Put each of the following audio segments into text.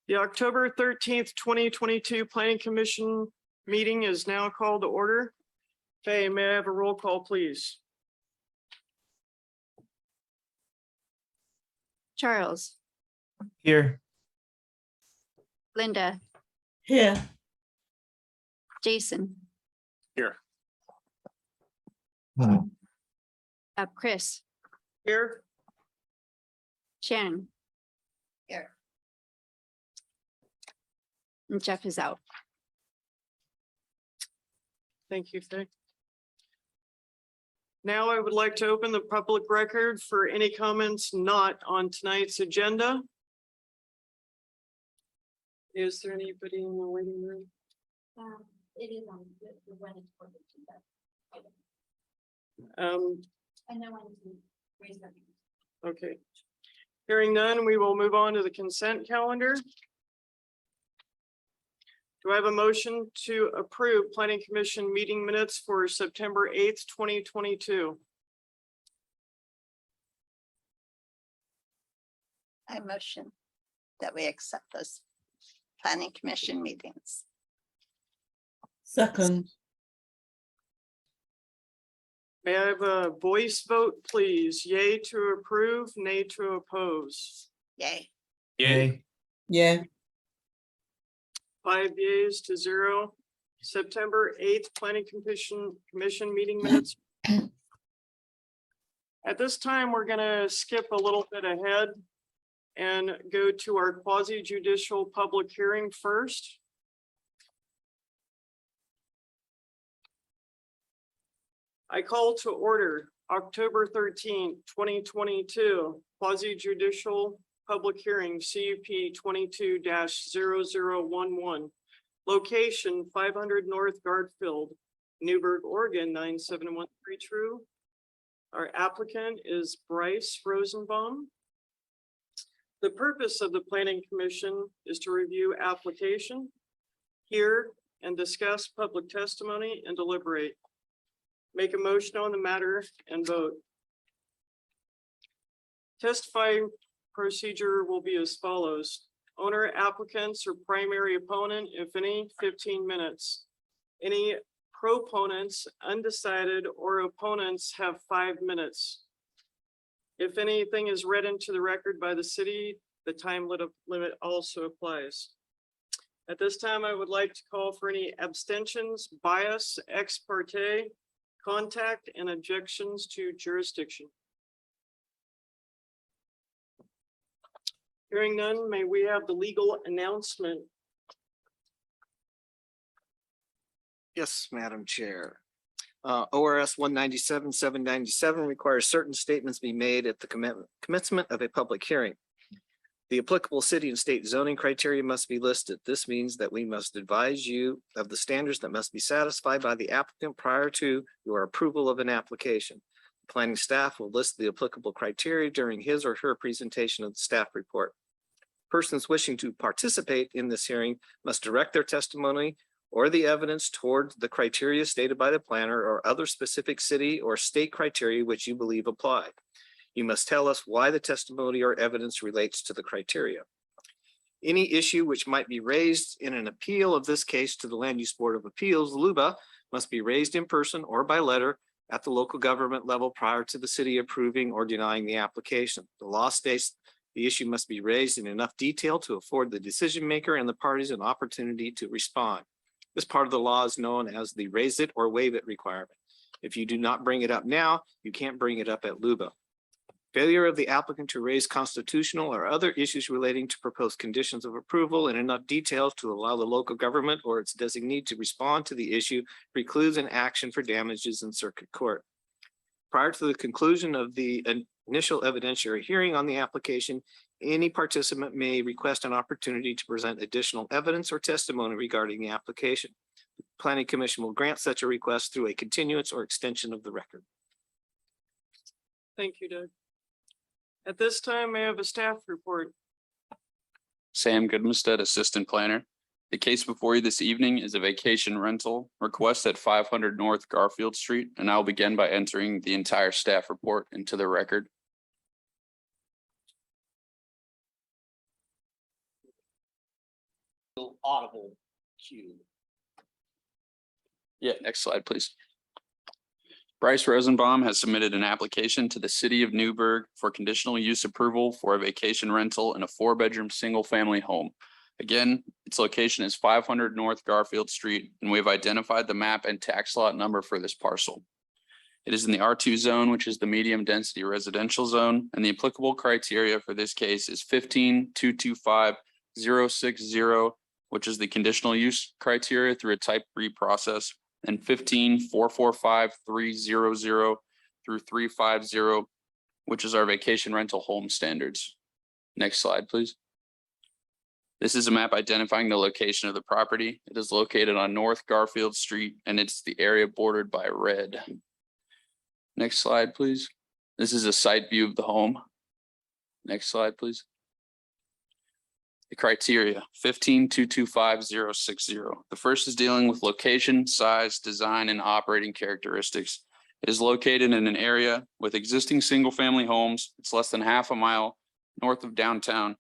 The October 13th, 2022 Planning Commission meeting is now called to order. Okay, may I have a roll call, please? Charles, Here. Linda, Here. Jason. Here. Chris, Here. Shannon. Here. And Jeff is out. Thank you, Faye. Now I would like to open the public record for any comments not on tonight's agenda. Is there anybody in the waiting room? It is on the when it's for the and no one raised their hand. Okay. Hearing none, we will move on to the consent calendar. Do I have a motion to approve Planning Commission meeting minutes for September 8th, 2022? I motion that we accept those planning commission meetings. Second. May I have a voice vote, please? Yay to approve, nay to oppose. Yay. Yay. Yeah. 5 yeas to 0. September 8th, Planning Commission meeting minutes. At this time, we're gonna skip a little bit ahead and go to our quasi judicial public hearing first. I call to order October 13th, 2022, quasi judicial public hearing CUP 22-0011. Location 500 North Garfield, Newberg, Oregon 9713 true. Our applicant is Bryce Rosenbaum. The purpose of the Planning Commission is to review application, hear and discuss public testimony and deliberate. Make a motion on the matter and vote. Testifying procedure will be as follows. Owner, applicants, or primary opponent, if any, 15 minutes. Any proponents, undecided, or opponents have 5 minutes. If anything is read into the record by the city, the time limit also applies. At this time, I would like to call for any abstentions, bias, ex parte, contact, and objections to jurisdiction. Hearing none, may we have the legal announcement? Yes, Madam Chair. ORS 197-797 requires certain statements be made at the commencement of a public hearing. The applicable city and state zoning criteria must be listed. This means that we must advise you of the standards that must be satisfied by the applicant prior to your approval of an application. The planning staff will list the applicable criteria during his or her presentation of the staff report. Persons wishing to participate in this hearing must direct their testimony or the evidence toward the criteria stated by the planner or other specific city or state criteria which you believe apply. You must tell us why the testimony or evidence relates to the criteria. Any issue which might be raised in an appeal of this case to the Land Use Board of Appeals, LUBA, must be raised in person or by letter at the local government level prior to the city approving or denying the application. The law states the issue must be raised in enough detail to afford the decision maker and the parties an opportunity to respond. This part of the law is known as the raise it or waive it requirement. If you do not bring it up now, you can't bring it up at LUBA. Failure of the applicant to raise constitutional or other issues relating to proposed conditions of approval in enough detail to allow the local government or its designee to respond to the issue precludes an action for damages in circuit court. Prior to the conclusion of the initial evidentiary hearing on the application, any participant may request an opportunity to present additional evidence or testimony regarding the application. The Planning Commission will grant such a request through a continuance or extension of the record. Thank you, Doug. At this time, I have a staff report. Sam Goodmestead, Assistant Planner. The case before you this evening is a vacation rental request at 500 North Garfield Street, and I'll begin by entering the entire staff report into the record. audible cue. Yeah, next slide, please. Bryce Rosenbaum has submitted an application to the city of Newberg for conditional use approval for a vacation rental in a 4-bedroom, single-family home. Again, its location is 500 North Garfield Street, and we have identified the map and tax lot number for this parcel. It is in the R2 zone, which is the medium-density residential zone, and the applicable criteria for this case is 15.225.060, which is the conditional use criteria through a type 3 process, and 15.445.300 through 350, which is our vacation rental home standards. Next slide, please. This is a map identifying the location of the property. It is located on North Garfield Street, and it's the area bordered by red. Next slide, please. This is a site view of the home. Next slide, please. The criteria 15.225.060. The first is dealing with location, size, design, and operating characteristics. It is located in an area with existing single-family homes. It's less than half a mile north of downtown.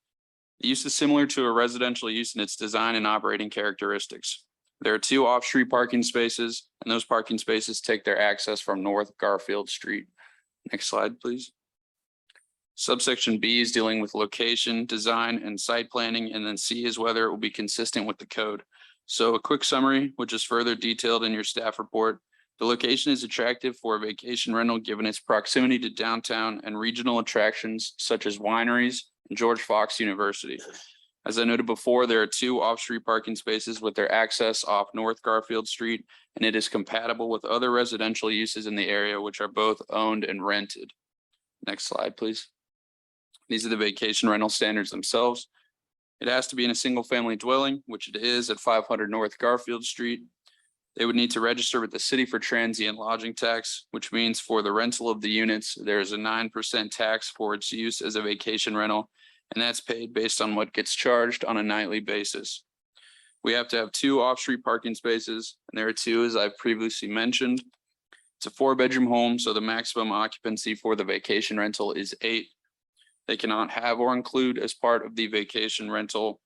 The use is similar to a residential use in its design and operating characteristics. There are 2 off-street parking spaces, and those parking spaces take their access from North Garfield Street. Next slide, please. Subsection B is dealing with location, design, and site planning, and then C is whether it will be consistent with the code. So a quick summary, which is further detailed in your staff report. The location is attractive for a vacation rental given its proximity to downtown and regional attractions such as wineries and George Fox University. As I noted before, there are 2 off-street parking spaces with their access off North Garfield Street, and it is compatible with other residential uses in the area, which are both owned and rented. Next slide, please. These are the vacation rental standards themselves. It has to be in a single-family dwelling, which it is at 500 North Garfield Street. They would need to register with the city for transient lodging tax, which means for the rental of the units, there is a 9% tax for its use as a vacation rental, and that's paid based on what gets charged on a nightly basis. We have to have 2 off-street parking spaces, and there are 2, as I've previously mentioned. It's a 4-bedroom home, so the maximum occupancy for the vacation rental is 8. They cannot have or include as part of the vacation rental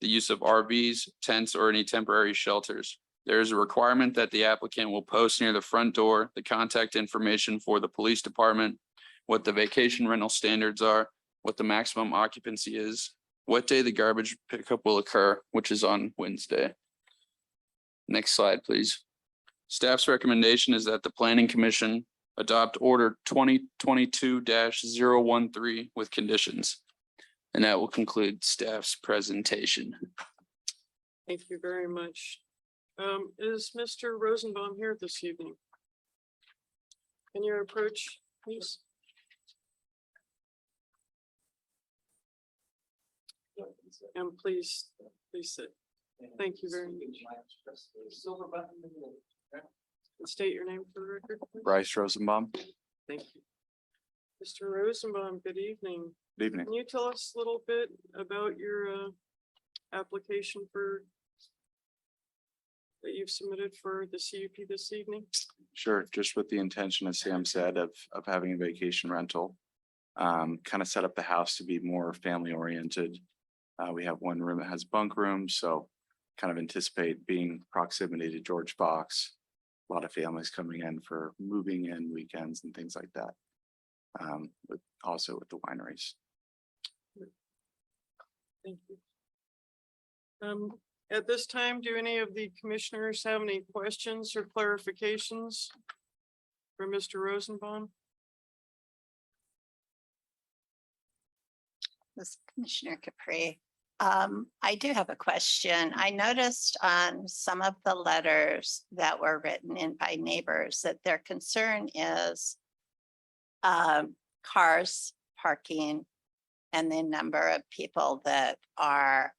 the use of RVs, tents, or any temporary shelters. There is a requirement that the applicant will post near the front door the contact information for the police department, what the vacation rental standards are, what the maximum occupancy is, what day the garbage pickup will occur, which is on Wednesday. Next slide, please. Staff's recommendation is that the Planning Commission adopt order 2022-013 with conditions. And that will conclude staff's presentation. Thank you very much. Is Mr. Rosenbaum here this evening? Can you approach, please? And please sit. Thank you very much. And state your name for the record, please. Bryce Rosenbaum. Thank you. Mr. Rosenbaum, good evening. Good evening. Can you tell us a little bit about your application that you've submitted for the CUP this evening? Sure, just with the intention, as Sam said, of having a vacation rental. Kind of set up the house to be more family oriented. We have one room that has bunk rooms, so kind of anticipate being proximity to George Fox. A lot of families coming in for moving in weekends and things like that. But also with the wineries. Thank you. At this time, do any of the commissioners have any questions or clarifications for Mr. Rosenbaum? This is Commissioner Capri. I do have a question. I noticed on some of the letters that were written in by neighbors that their concern is cars parking and the number of people that are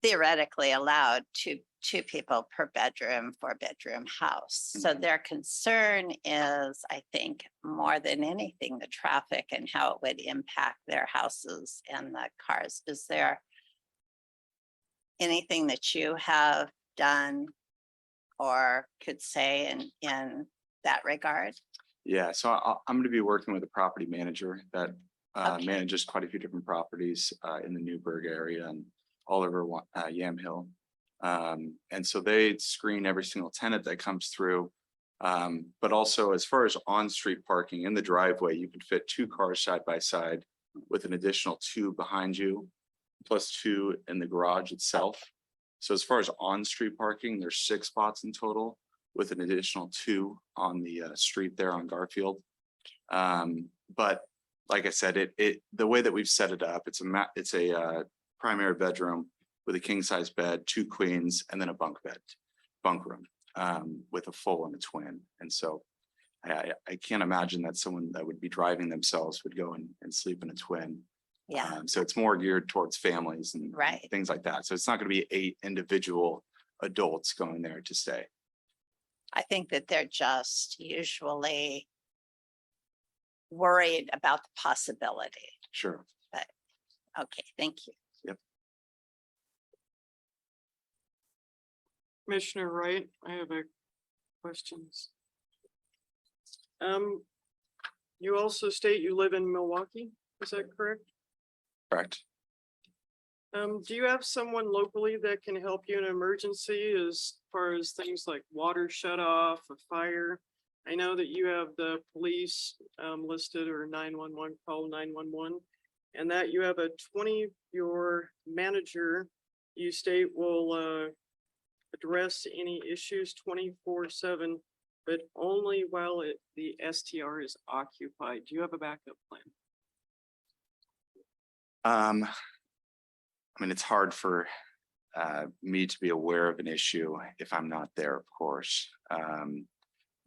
theoretically allowed to 2 people per bedroom, 4-bedroom house. So their concern is, I think, more than anything, the traffic and how it would impact their houses and the cars. Is there anything that you have done or could say in that regard? Yeah, so I'm going to be working with a property manager that Okay. manages quite a few different properties in the Newberg area, and all over Yamhill. And so they screen every single tenant that comes through. But also as far as on-street parking in the driveway, you can fit 2 cars side by side with an additional 2 behind you, plus 2 in the garage itself. So as far as on-street parking, there's 6 spots in total with an additional 2 on the street there on Garfield. But like I said, the way that we've set it up, it's a primary bedroom with a king size bed, 2 queens, and then a bunk room with a full and a twin. And so I can't imagine that someone that would be driving themselves would go and sleep in a twin. Yeah, So it's more geared towards families and right. things like that. So it's not going to be 8 individual adults going there to stay. I think that they're just usually worried about the possibility. Sure. Okay, thank you. Commissioner Wright, I have a questions. You also state you live in Milwaukee, is that correct? Correct. Do you have someone locally that can help you in an emergency as far as things like water shut off, a fire? I know that you have the police listed or 911, call 911, and that you have your manager, you state will address any issues 24/7, but only while the STR is occupied. Do you have a backup plan? I mean, it's hard for me to be aware of an issue if I'm not there, of course.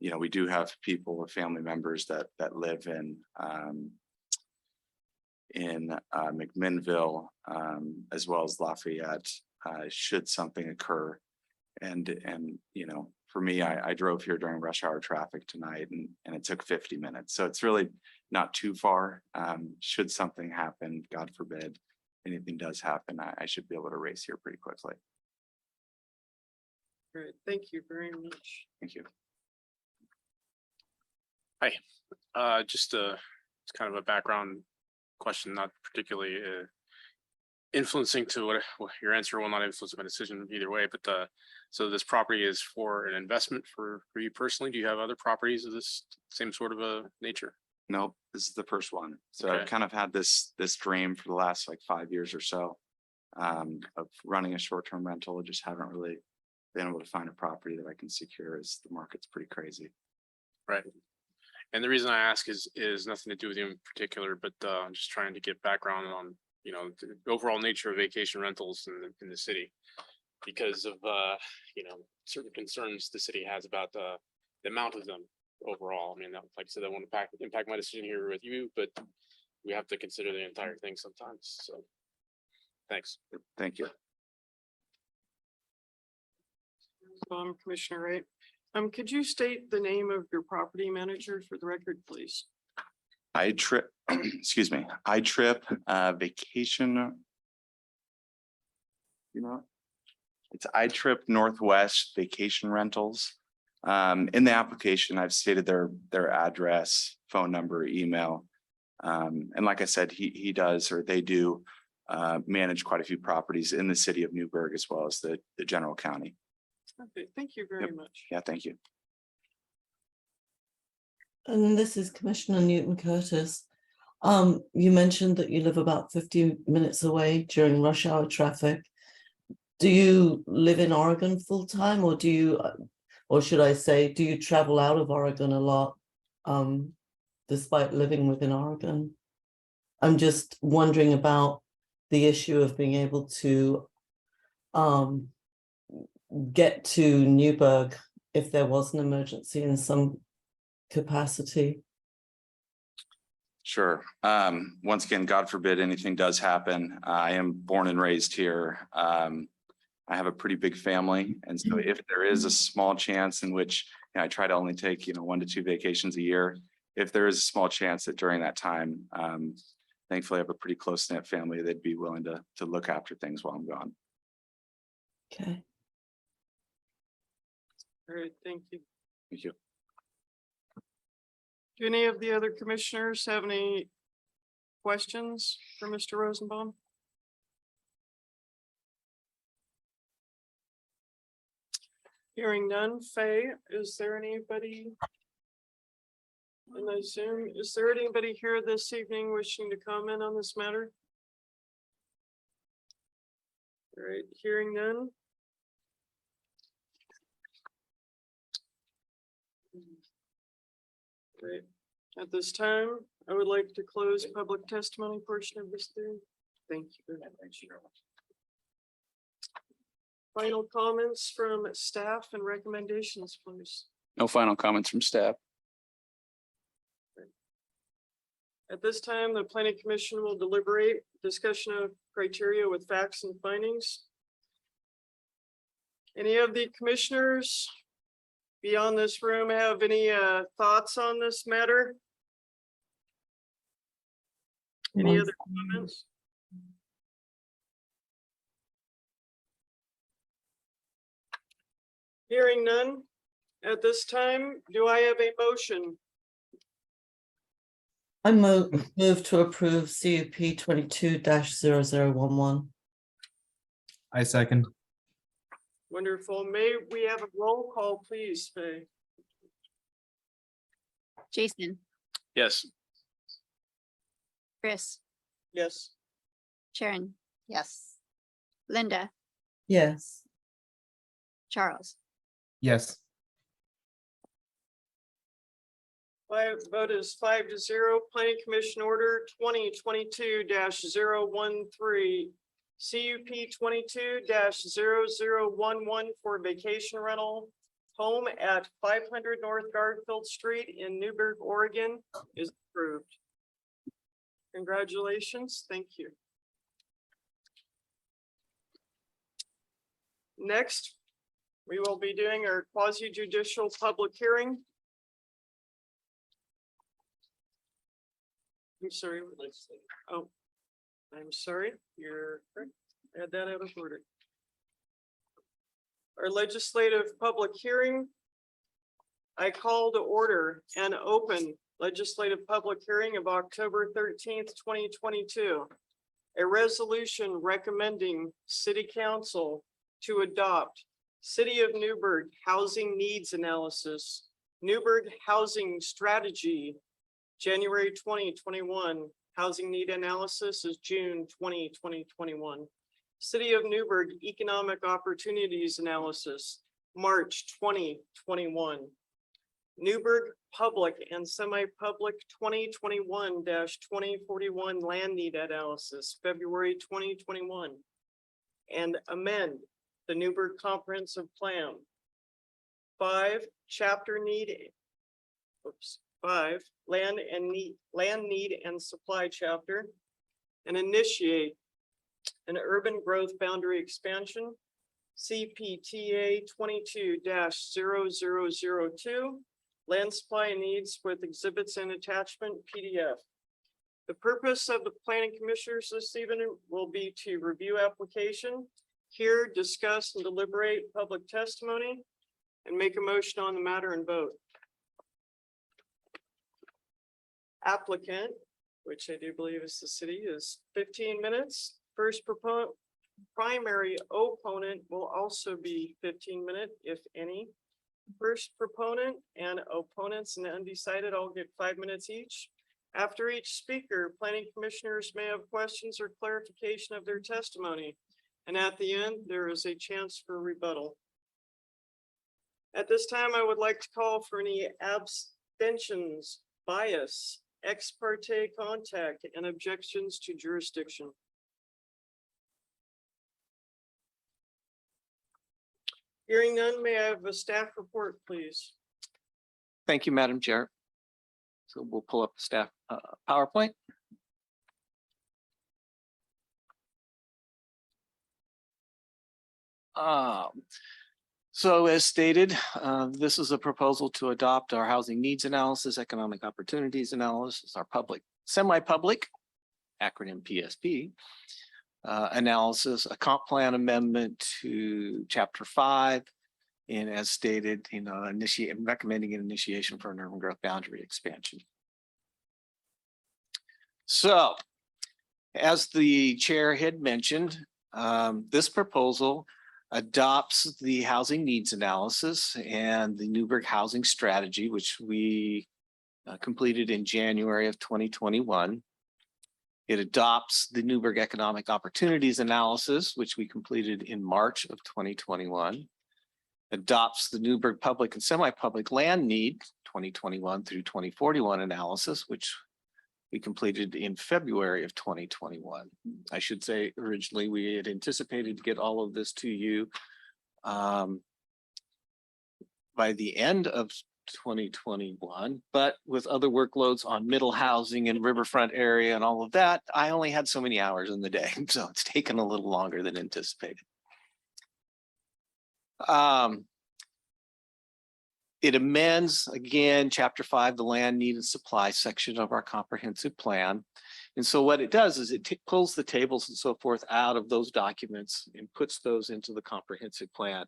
You know, we do have people, family members that live in McMinnville, as well as Lafayette, should something occur. And you know, for me, I drove here during rush hour traffic tonight and it took 50 minutes. So it's really not too far. Should something happen, God forbid, anything does happen, I should be able to race here pretty quickly. Great, thank you very much. Thank you. Just it's kind of a background question, not particularly influencing to what your answer will not influence my decision either way. But so this property is for an investment for you personally. Do you have other properties of this same sort of a nature? Nope, this is the first one. So Okay. I've kind of had this dream for the last like 5 years or so of running a short-term rental. I just haven't really been able to find a property that I can secure as the market's pretty crazy. Right. And the reason I ask is nothing to do with you in particular, but I'm just trying to get background on, you know, the overall nature of vacation rentals in the city, because of you know, certain concerns the city has about the amount of them overall. I mean, like I said, that won't impact my decision here with you, but we have to consider the entire thing sometimes. So, thanks. Thank you. Commissioner Wright, could you state the name of your property manager for the record, please? Excuse me, vacation. You know, it's iTrip Northwest Vacation Rentals. In the application, I've stated their address, phone number, email. And like I said, he does, or they do manage quite a few properties in the city of Newberg as well as the general county. Okay, thank you very much. Yeah, thank you. And this is Commissioner Newton Curtis. You mentioned that you live about 50 minutes away during rush hour traffic. Do you live in Oregon full time, or do you, or should I say, do you travel out of Oregon a lot, despite living within Oregon? I'm just wondering about the issue of being able to get to Newberg if there was an emergency in some capacity. Sure. Once again, God forbid anything does happen. I am born and raised here. I have a pretty big family. And so if there is a small chance in which, you know, I try to only take, 1 to 2 vacations a year. If there is a small chance that during that time, thankfully I have a pretty close knit family that'd be willing to look after things while I'm gone. Okay. All right, thank you. Thank you. Do any of the other commissioners have any questions for Mr. Rosenbaum? Hearing none. Faye, is there anybody? And I Zoom, is there anybody here this evening wishing to comment on this matter? All right, hearing none. Great. At this time, I would like to close public testimony portion of this thing. Thank you very much. Final comments from staff and recommendations, please. No final comments from staff. At this time, the planning commission will deliberate discussion of criteria with facts and findings. Any of the commissioners beyond this room have any thoughts on this matter? Any other comments? Hearing none. At this time, do I have a motion? I move to approve CUP 22-0011. I second. Wonderful. May we have a roll call, please, Faye? Jason, Yes. Chris, Yes. Sharon, Yes. Linda, Yes. Charles. Yes. My vote is 5-0. Planning Commission Order 2022-013. CUP 22-0011 for vacation rental home at 500 North Garfield Street in Newberg, Oregon is approved. Congratulations. Thank you. Next, we will be doing our quasi judicial public hearing. I'm sorry. Oh, I'm sorry. You're correct. I had that out of order. Our legislative public hearing. I call to order and open legislative public hearing of October 13th, 2022. A resolution recommending City Council to adopt City of Newberg Housing Needs Analysis, Newberg Housing Strategy, January 2021. Housing Need Analysis is June 2021. City of Newberg Economic Opportunities Analysis, March 2021. Newberg Public and Semi-Public 2021-2041 Land Need Analysis, February 2021. And amend the Newberg Comprehensive Plan. 5, Chapter Need. 5, Land Need and Supply Chapter. And initiate an urban growth boundary expansion. CPTA 22-0002. Land supply needs with exhibits and attachment PDF. The purpose of the planning commissioners this evening will be to review application, hear, discuss, and deliberate public testimony, and make a motion on the matter and vote. Applicant, which I do believe is the city, is 15 minutes. First primary opponent will also be 15-minute, if any. First proponent and opponents and undecided all get 5 minutes each. After each speaker, planning commissioners may have questions or clarification of their testimony. And at the end, there is a chance for rebuttal. At this time, I would like to call for any abstentions, bias, ex parte contact, and objections to jurisdiction. Hearing none, may I have a staff report, please? Thank you, Madam Chair. So we'll pull up the staff PowerPoint. So as stated, this is a proposal to adopt our housing needs analysis, economic opportunities analysis, our public, semi-public, acronym PSP, analysis, a comp plan amendment to Chapter 5, and as stated, recommending an initiation for an urban growth boundary expansion. So, as the chair had mentioned, this proposal adopts the housing needs analysis and the Newberg housing strategy, which we completed in January of 2021. It adopts the Newberg economic opportunities analysis, which we completed in March of 2021. Adopts the Newberg public and semi-public land need 2021 through 2041 analysis, which we completed in February of 2021. I should say originally we had anticipated to get all of this to you by the end of 2021, but with other workloads on middle housing and riverfront area and all of that, I only had so many hours in the day. So it's taken a little longer than anticipated. It amends, again, Chapter 5, the land need and supply section of our comprehensive plan. And so what it does is it pulls the tables and so forth out of those documents and puts those into the comprehensive plan.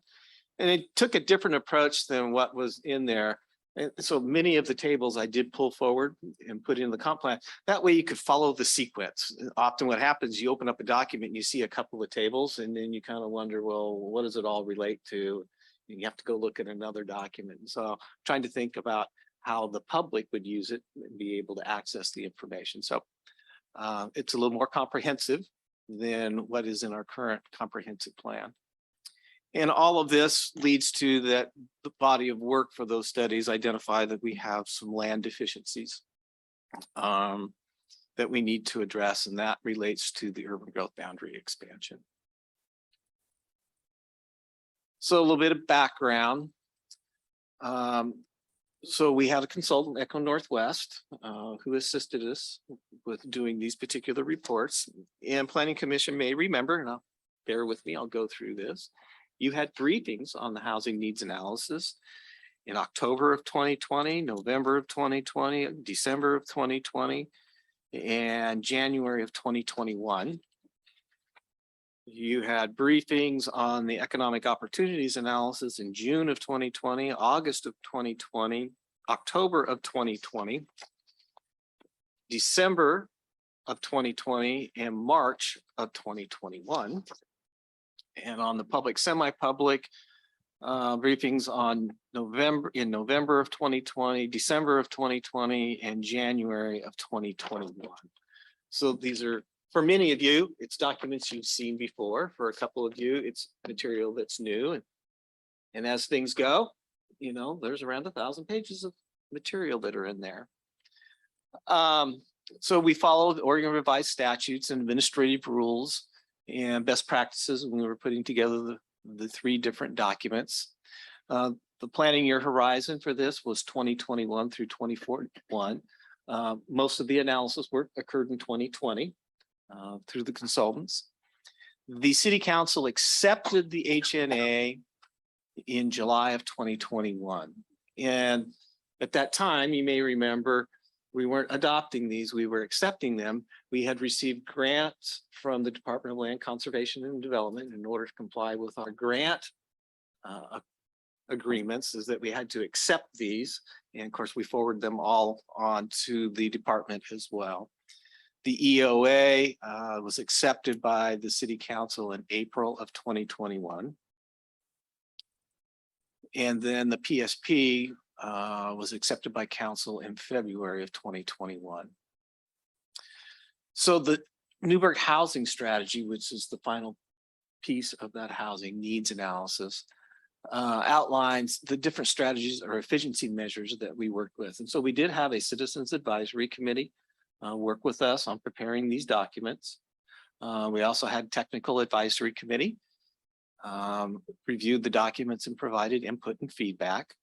And it took a different approach than what was in there. And so many of the tables I did pull forward and put in the comp plan. That way you could follow the sequence. Often what happens, you open up a document and you see a couple of tables and then you kind of wonder, well, what does it all relate to? And you have to go look at another document. And so trying to think about how the public would use it and be able to access the information. So it's a little more comprehensive than what is in our current comprehensive plan. And all of this leads to that the body of work for those studies identify that we have some land deficiencies that we need to address, and that relates to the urban growth boundary expansion. So a little bit of background. So we had a consultant, Echo Northwest, who assisted us with doing these particular reports. And Planning Commission may remember, and I'll bear with me, I'll go through this. You had briefings on the housing needs analysis in October of 2020, November of 2020, December of 2020, and January of 2021. You had briefings on the economic opportunities analysis in June of 2020, August of 2020, October of 2020, December of 2020, and March of 2021. And on the public, semi-public briefings on November of 2020, December of 2020, and January of 2021. So these are, for many of you, it's documents you've seen before. For a couple of you, it's material that's new. And as things go, you know, there's around 1,000 pages of material that are in there. So we followed Oregon revised statutes and administrative rules and best practices when we were putting together the 3 different documents. The planning year horizon for this was 2021 through 2041. Most of the analysis work occurred in 2020 through the consultants. The city council accepted the HNA in July of 2021. And at that time, you may remember, we weren't adopting these, we were accepting them. We had received grants from the Department of Land Conservation and Development in order to comply with our grant agreements, is that we had to accept these. And of course, we forward them all on to the department as well. The EOA was accepted by the city council in April of 2021. And then the PSP was accepted by council in February of 2021. So the Newberg housing strategy, which is the final piece of that housing needs analysis, outlines the different strategies or efficiency measures that we work with. And so we did have a citizens advisory committee work with us on preparing these documents. We also had technical advisory committee, reviewed the documents and provided input and feedback.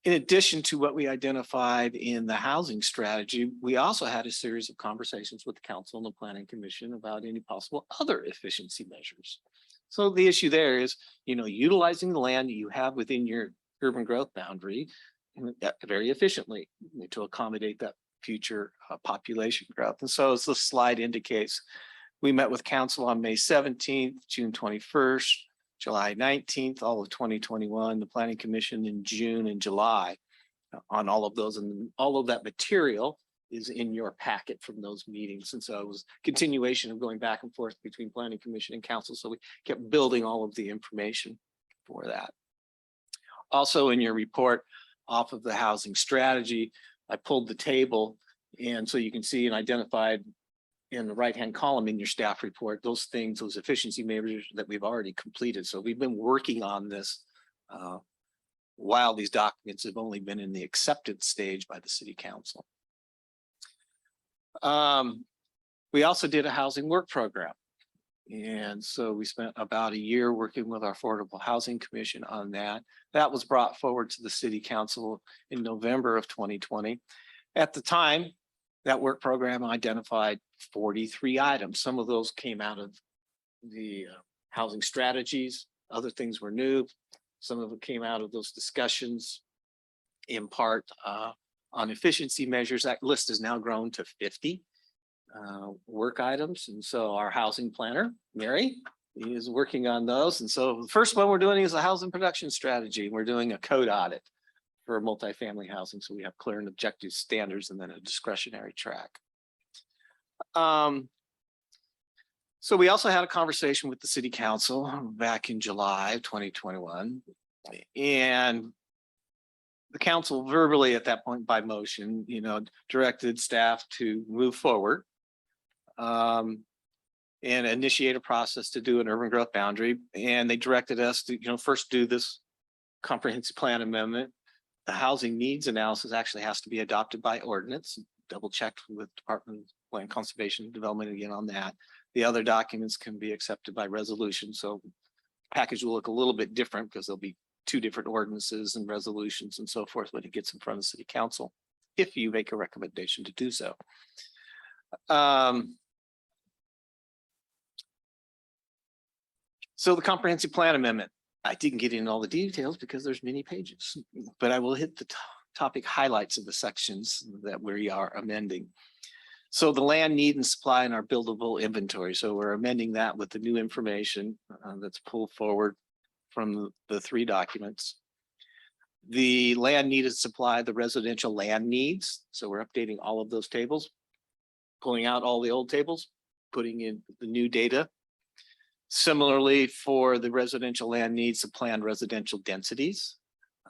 In addition to what we identified in the housing strategy, we also had a series of conversations with the council and the planning commission about any possible other efficiency measures. So the issue there is, you know, utilizing the land that you have within your urban growth boundary very efficiently to accommodate that future population growth. And so as the slide indicates, we met with council on May 17th, June 21st, July 19th, all of 2021, the planning commission in June and July on all of those, and all of that material is in your packet from those meetings. And so it was continuation of going back and forth between planning commission and council. So we kept building all of the information for that. Also in your report off of the housing strategy, I pulled the table. And so you can see and identified in the right-hand column in your staff report, those things, those efficiency measures that we've already completed. So we've been working on this while these documents have only been in the accepted stage by the city council. We also did a housing work program. And so we spent about a year working with our Affordable Housing Commission on that. That was brought forward to the city council in November of 2020. At the time, that work program identified 43 items. Some of those came out of the housing strategies. Other things were new. Some of it came out of those discussions in part on efficiency measures. That list has now grown to 50 work items. And so our housing planner, Mary, is working on those. And so the first one we're doing is a housing production strategy. We're doing a code audit for multifamily housing. So we have clear and objective standards and then a discretionary track. So we also had a conversation with the city council back in July of 2021. And the council verbally at that point by motion, directed staff to move forward and initiate a process to do an urban growth boundary. And they directed us to, first do this comprehensive plan amendment. The housing needs analysis actually has to be adopted by ordinance, double checked with Department of Land Conservation and Development again on that. The other documents can be accepted by resolution. So package will look a little bit different because there'll be 2 different ordinances and resolutions and so forth when it gets in front of city council, if you make a recommendation to do so. So the comprehensive plan amendment, I didn't get into all the details because there's many pages, but I will hit the topic highlights of the sections that we are amending. So the land need and supply in our buildable inventory. So we're amending that with the new information that's pulled forward from the 3 documents. The land needed supply, the residential land needs. So we're updating all of those tables, pulling out all the old tables, putting in the new data. Similarly, for the residential land needs, the planned residential densities,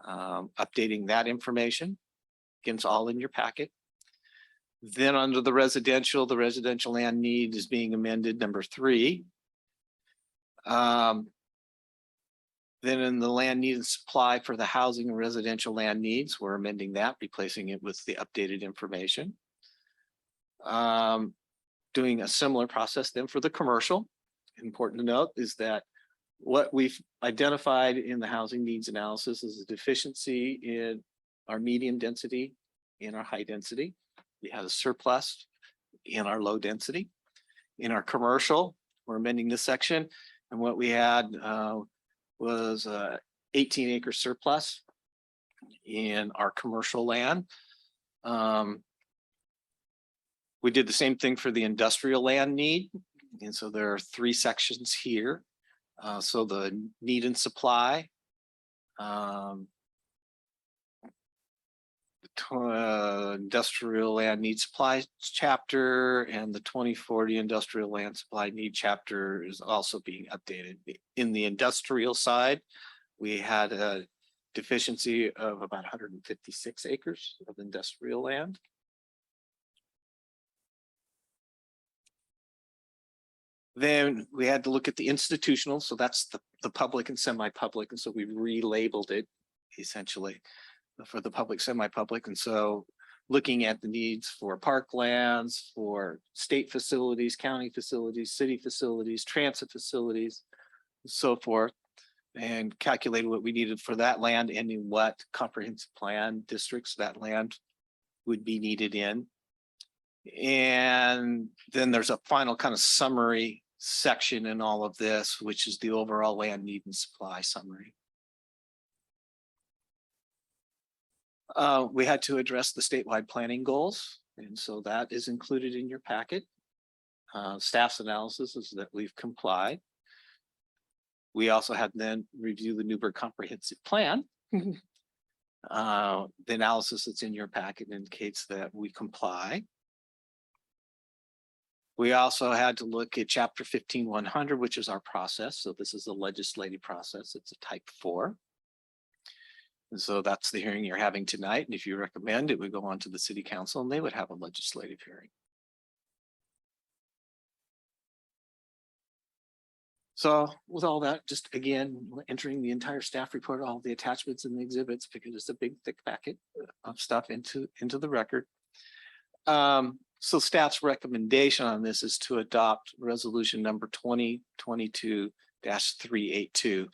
updating that information. Again, it's all in your packet. Then under the residential land need is being amended, number 3. Then in the land need and supply for the housing and residential land needs, we're amending that, replacing it with the updated information. Doing a similar process then for the commercial. Important to note is that what we've identified in the housing needs analysis is a deficiency in our medium density, in our high density. We have a surplus in our low density. In our commercial, we're amending this section. And what we had was 18-acre surplus in our commercial land. We did the same thing for the industrial land need. And so there are 3 sections here. So the need and supply, industrial land need supply chapter, and the 2040 industrial land supply need chapter is also being updated. In the industrial side, we had a deficiency of about 156 acres of industrial land. Then we had to look at the institutional, so that's the public and semi-public, and so we relabeled it essentially for the public, semi-public. And so looking at the needs for parklands, for state facilities, county facilities, city facilities, transit facilities, and so forth, and calculated what we needed for that land and in what comprehensive plan districts that land would be needed in. And then there's a final kind of summary section in all of this, which is the overall land need and supply summary. We had to address the statewide planning goals, and so that is included in your packet. Staff's analysis is that we've complied. We also had then review the Newberg comprehensive plan. The analysis that's in your packet indicates that we comply. We also had to look at chapter 15-100, which is our process. So this is a legislative process. It's a type 4. And so that's the hearing you're having tonight. And if you recommend, it would go on to the city council and they would have a legislative hearing. So with all that, just again, entering the entire staff report, all the attachments and the exhibits, because it's a big thick packet of stuff into the record. So staff's recommendation on this is to adopt resolution number 2022-382.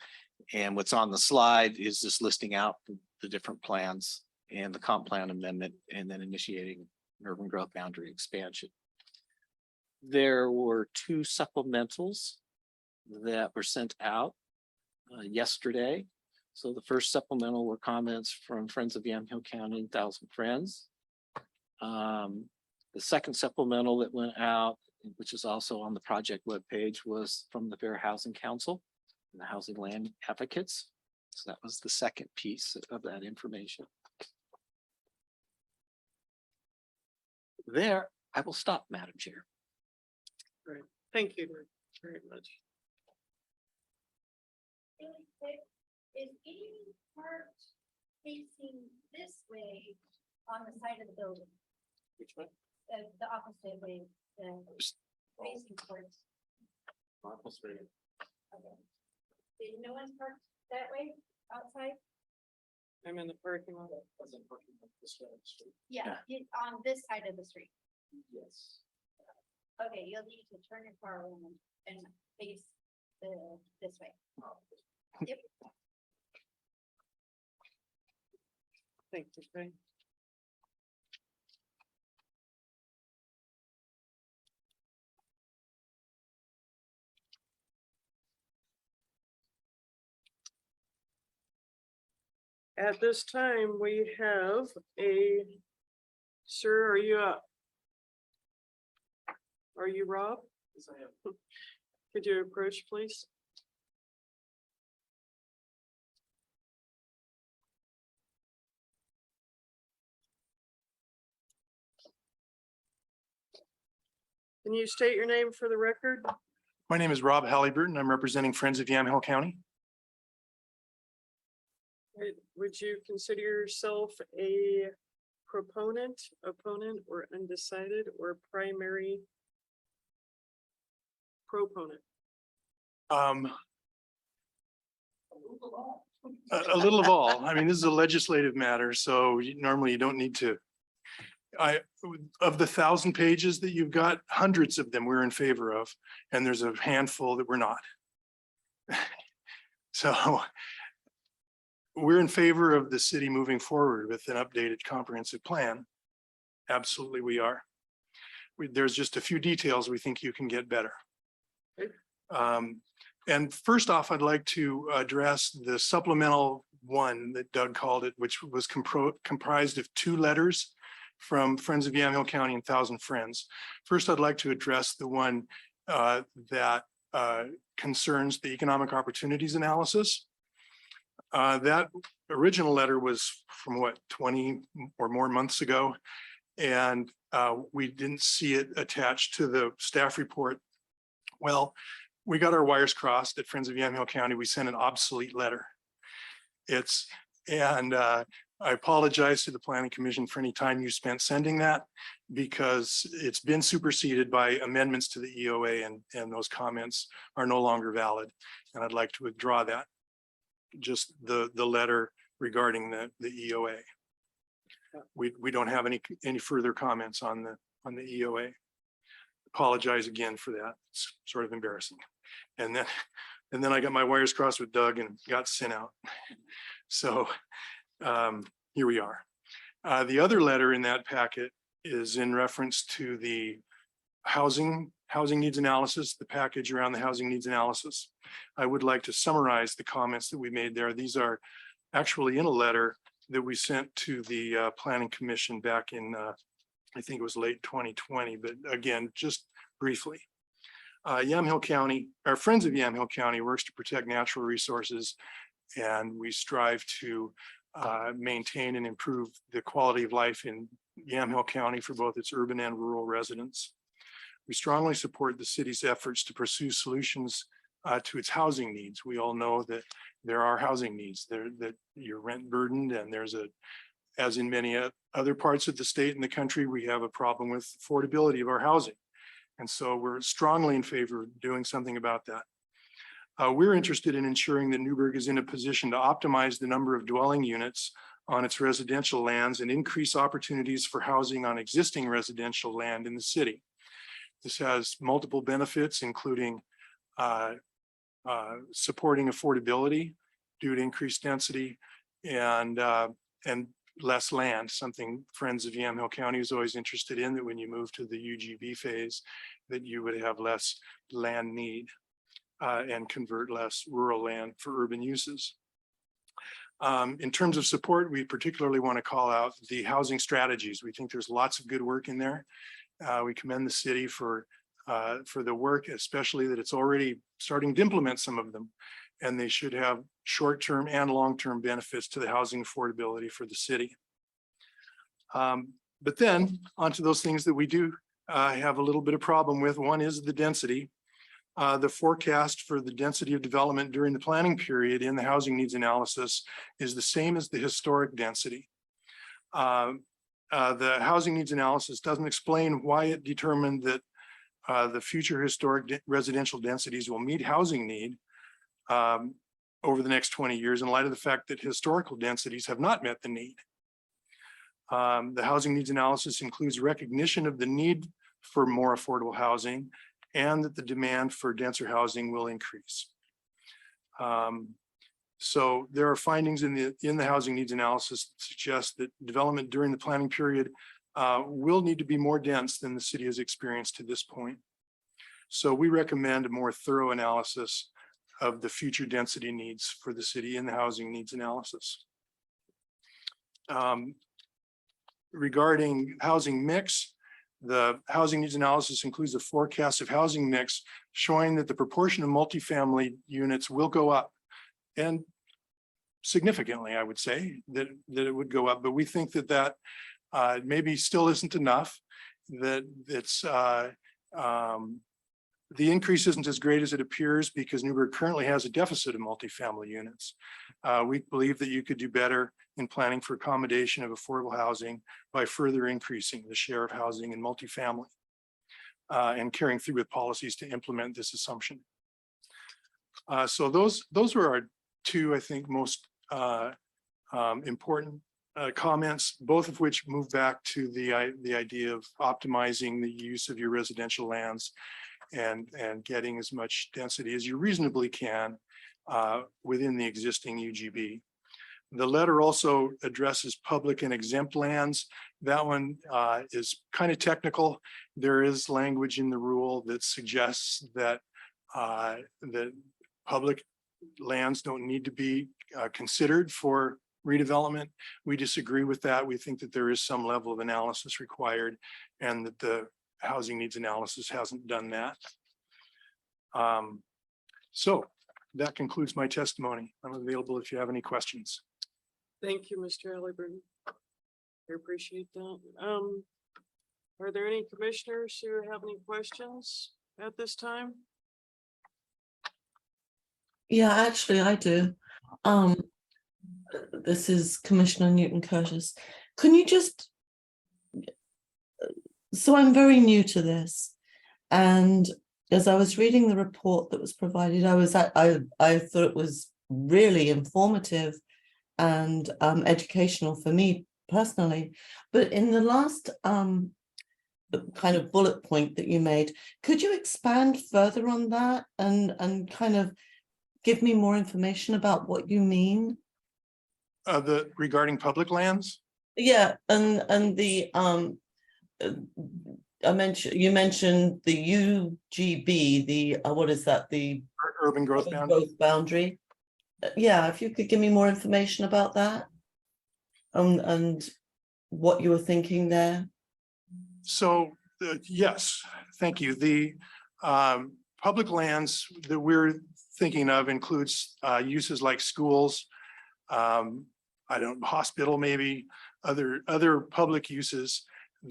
And what's on the slide is just listing out the different plans and the comp plan amendment, and then initiating urban growth boundary expansion. There were 2 supplementals that were sent out yesterday. So the first supplemental were comments from Friends of Yamhill County and Thousand Friends. The second supplemental that went out, which is also on the project webpage, was from the Fair Housing Council and the Housing Land Advocates. So that was the second piece of that information. There, I will stop, Madam Chair. Great. Thank you very much. Really quick, is any part facing this way on the side of the building? Which one? The opposite way, the facing towards. Okay. Did no one park that way outside? I'm in the parking lot. Yeah, on this side of the street. Yes. Okay, you'll need to turn your car around and face this way. Yep. Thank you. Ray. At this time, we have sir, are you up? Are you Rob? Yes, I am. Could you approach, please? Can you state your name for the record? My name is Rob Halliburton. I'm representing Friends of Yamhill County. Would you consider yourself a proponent, opponent, or undecided, or primary proponent? A little of all. I mean, this is a legislative matter, so normally you don't need to. Of the 1,000 pages that you've got, hundreds of them we're in favor of, and there's a handful that we're not. So we're in favor of the city moving forward with an updated comprehensive plan. Absolutely, we are. There's just a few details we think you can get better. And first off, I'd like to address the supplemental one that Doug called it, which was comprised of 2 letters from Friends of Yamhill County and Thousand Friends. First, I'd like to address the one that concerns the economic opportunities analysis. That original letter was from 20 or more months ago, and we didn't see it attached to the staff report. Well, we got our wires crossed at Friends of Yamhill County. We sent an obsolete letter. I apologize to the Planning Commission for any time you spent sending that, because it's been superseded by amendments to the EOA, and those comments are no longer valid. And I'd like to withdraw that, just the letter regarding the EOA. We don't have any further comments on the EOA. Apologize again for that. It's sort of embarrassing. And then I got my wires crossed with Doug and got sent out. So here we are. The other letter in that packet is in reference to the housing needs analysis, the package around the housing needs analysis. I would like to summarize the comments that we made there. These are actually in a letter that we sent to the Planning Commission back in, I think it was late 2020, but again, just briefly. Yamhill County, our Friends of Yamhill County works to protect natural resources, and we strive to maintain and improve the quality of life in Yamhill County for both its urban and rural residents. We strongly support the city's efforts to pursue solutions to its housing needs. We all know that there are housing needs there, that you're rent burdened, and as in many other parts of the state and the country, we have a problem with affordability of our housing. And so we're strongly in favor of doing something about that. We're interested in ensuring that Newberg is in a position to optimize the number of dwelling units on its residential lands and increase opportunities for housing on existing residential land in the city. This has multiple benefits, including supporting affordability due to increased density and less land, something Friends of Yamhill County is always interested in, that when you move to the UGB phase, that you would have less land need and convert less rural land for urban uses. In terms of support, we particularly want to call out the housing strategies. We think there's lots of good work in there. We commend the city for the work, especially that it's already starting to implement some of them, and they should have short-term and long-term benefits to the housing affordability for the city. But then onto those things that we do have a little bit of problem with. One is the density. The forecast for the density of development during the planning period in the housing needs analysis is the same as the historic density. The housing needs analysis doesn't explain why it determined that the future historic residential densities will meet housing need over the next 20 years in light of the fact that historical densities have not met the need. The housing needs analysis includes recognition of the need for more affordable housing and that the demand for denser housing will increase. So there are findings in the housing needs analysis that suggest that development during the planning period will need to be more dense than the city has experienced to this point. So we recommend a more thorough analysis of the future density needs for the city in the housing needs analysis. Regarding housing mix, the housing needs analysis includes a forecast of housing mix showing that the proportion of multifamily units will go up, and significantly, I would say that it would go up, but we think that maybe still isn't enough, that it's the increase isn't as great as it appears because Newberg currently has a deficit of multifamily units. We believe that you could do better in planning for accommodation of affordable housing by further increasing the share of housing in multifamily and carrying through with policies to implement this assumption. So those were our two, I think, most important comments, both of which move back to the idea of optimizing the use of your residential lands and getting as much density as you reasonably can within the existing UGB. The letter also addresses public and exempt lands. That one is kind of technical. There is language in the rule that suggests that that public lands don't need to be considered for redevelopment. We disagree with that. We think that there is some level of analysis required and that the housing needs analysis hasn't done that. So that concludes my testimony. I'm available if you have any questions. Thank you, Mr. Halliburton. I appreciate that. Are there any commissioners who have any questions at this time? Yeah, actually, I do. This is Commissioner Newton Curtis. Can you just, so I'm very new to this, and as I was reading the report that was provided, I thought it was really informative and educational for me personally. But in the last kind of bullet point that you made, could you expand further on that and kind of give me more information about what you mean? Regarding public lands? Yeah, and the you mentioned the UGB, the what is that? The Urban growth boundary. Boundary. Yeah, if you could give me more information about that, and what you were thinking there. So yes, thank you. The public lands that we're thinking of includes uses like schools, I don't, hospital, maybe other public uses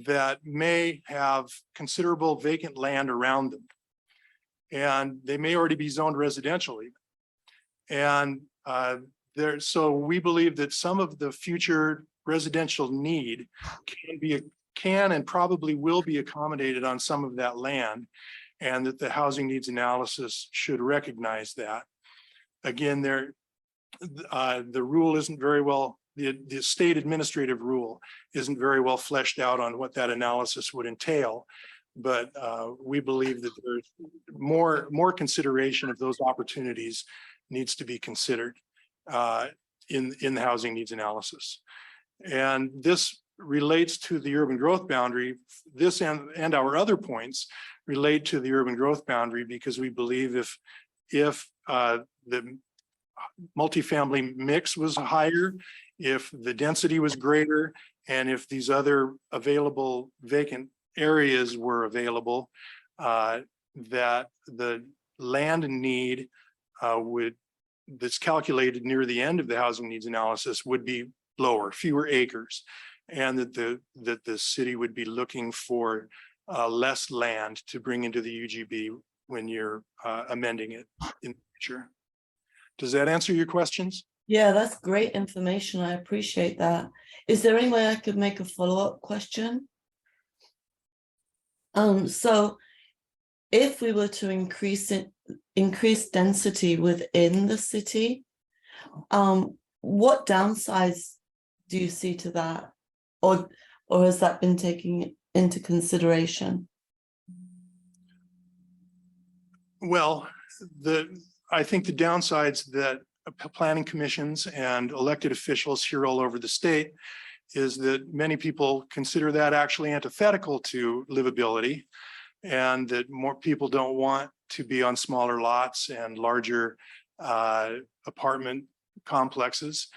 that may have considerable vacant land around them. And they may already be zoned residential even. And so we believe that some of the future residential need can and probably will be accommodated on some of that land. And that the housing needs analysis should recognize that. Again, the rule isn't very well, the state administrative rule isn't very well fleshed out on what that analysis would entail. But we believe that there's more consideration of those opportunities needs to be considered in the housing needs analysis. And this relates to the urban growth boundary. This and our other points relate to the urban growth boundary, because we believe if the multifamily mix was higher, if the density was greater, and if these other available vacant areas were available, that the land need that's calculated near the end of the housing needs analysis would be lower, fewer acres, and that the city would be looking for less land to bring into the UGB when you're amending it in the future. Does that answer your questions? Yeah, that's great information. I appreciate that. Is there any way I could make a follow-up question? So if we were to increase density within the city, what downsides do you see to that? Or has that been taken into consideration? Well, I think the downsides that planning commissions and elected officials here all over the state is that many people consider that actually antithetical to livability, and that more people don't want to be on smaller lots and larger apartment complexes.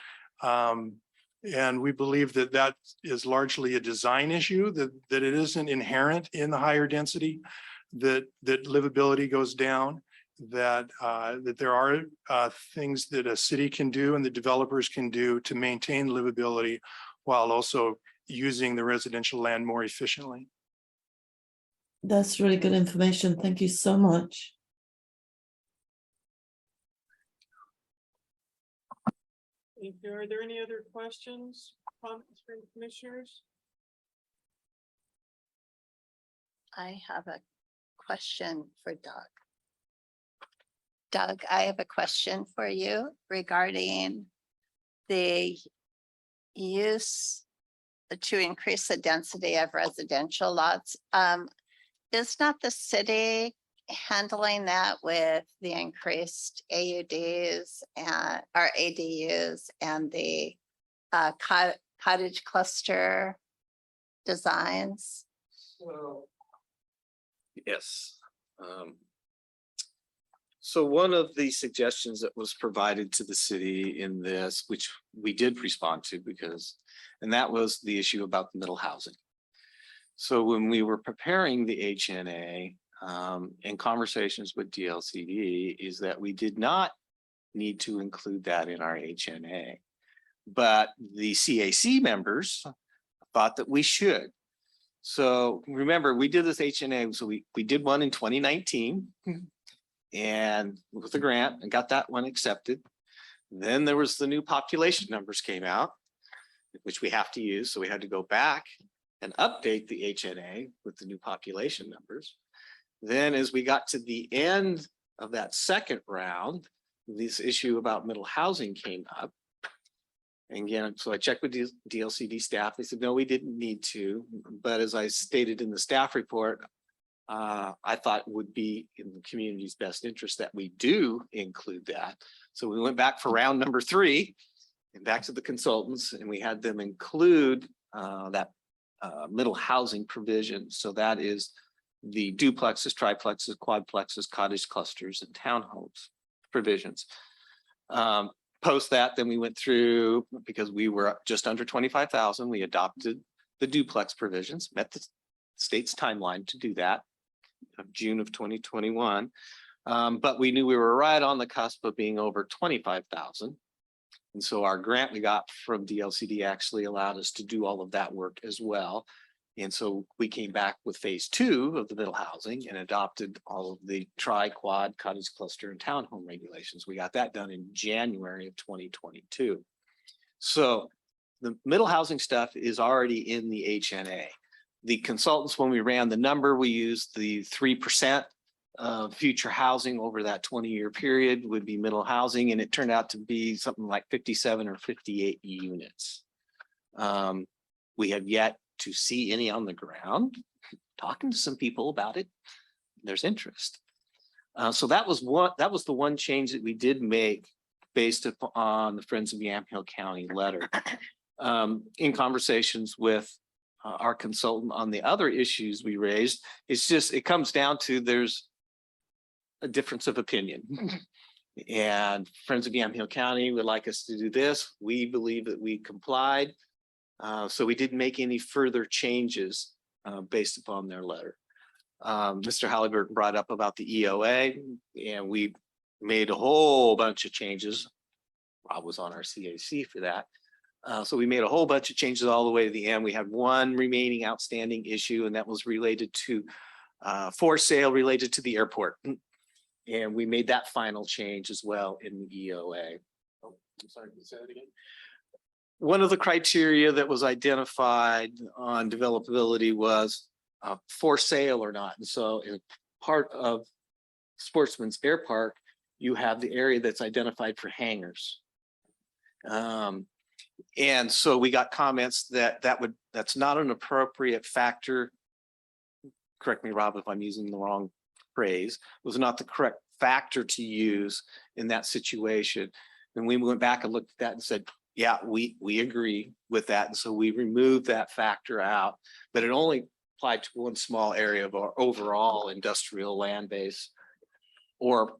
And we believe that that is largely a design issue, that it isn't inherent in the higher density, that livability goes down, that there are things that a city can do and the developers can do to maintain livability while also using the residential land more efficiently. That's really good information. Thank you so much. Are there any other questions, comments from commissioners? I have a question for Doug. Doug, I have a question for you regarding the use to increase the density of residential lots. Is not the city handling that with the increased AUDs and or ADUs and the cottage cluster designs? Yes. So one of the suggestions that was provided to the city in this, which we did respond to and that was the issue about the middle housing. So when we were preparing the HNA in conversations with DLCD, is that we did not need to include that in our HNA, but the CAC members thought that we should. So remember, we did this HNA, so we did one in 2019 and with a grant and got that one accepted. Then there was the new population numbers came out, which we have to use. So we had to go back and update the HNA with the new population numbers. Then as we got to the end of that second round, this issue about middle housing came up. And again, so I checked with DLCD staff. They said, no, we didn't need to. But as I stated in the staff report, I thought it would be in the community's best interest that we do include that. So we went back for round number 3 and back to the consultants, and we had them include that middle housing provision. So that is the duplexes, triplexes, quadplexes, cottage clusters, and townhomes provisions. Post that, then we went through, because we were just under 25,000, we adopted the duplex provisions, met the state's timeline to do that of June of 2021. But we knew we were right on the cusp of being over 25,000 And so our grant we got from DLCD actually allowed us to do all of that work as well. And so we came back with phase 2 of the middle housing and adopted all of the tri-quad cottage cluster and townhome regulations. We got that done in January of 2022. So the middle housing stuff is already in the HNA. The consultants, when we ran the number, we used the 3% of future housing over that 20-year period would be middle housing, and it turned out to be something like 57 or 58 units. We have yet to see any on the ground. Talking to some people about it, there's interest. So that was the one change that we did make based upon the Friends of Yamhill County letter. In conversations with our consultant on the other issues we raised, it comes down to there's a difference of opinion. And Friends of Yamhill County would like us to do this. We believe that we complied. So we didn't make any further changes based upon their letter. Mr. Halliburton brought up about the EOA, and we made a whole bunch of changes. Rob was on our CAC for that. So we made a whole bunch of changes all the way to the end. We had one remaining outstanding issue, and that was related to for sale related to the airport. And we made that final change as well in the EOA. Oh, I'm sorry, can you say that again? One of the criteria that was identified on developability was for sale or not. And so in part of Sportsman's Air Park, you have the area that's identified for hangars. And so we got comments that's not an appropriate factor. Correct me, Rob, if I'm using the wrong phrase, was not the correct factor to use in that situation. And we went back and looked at that and said, yeah, we agree with that. And so we removed that factor out, but it only applied to one small area of our overall industrial land base, or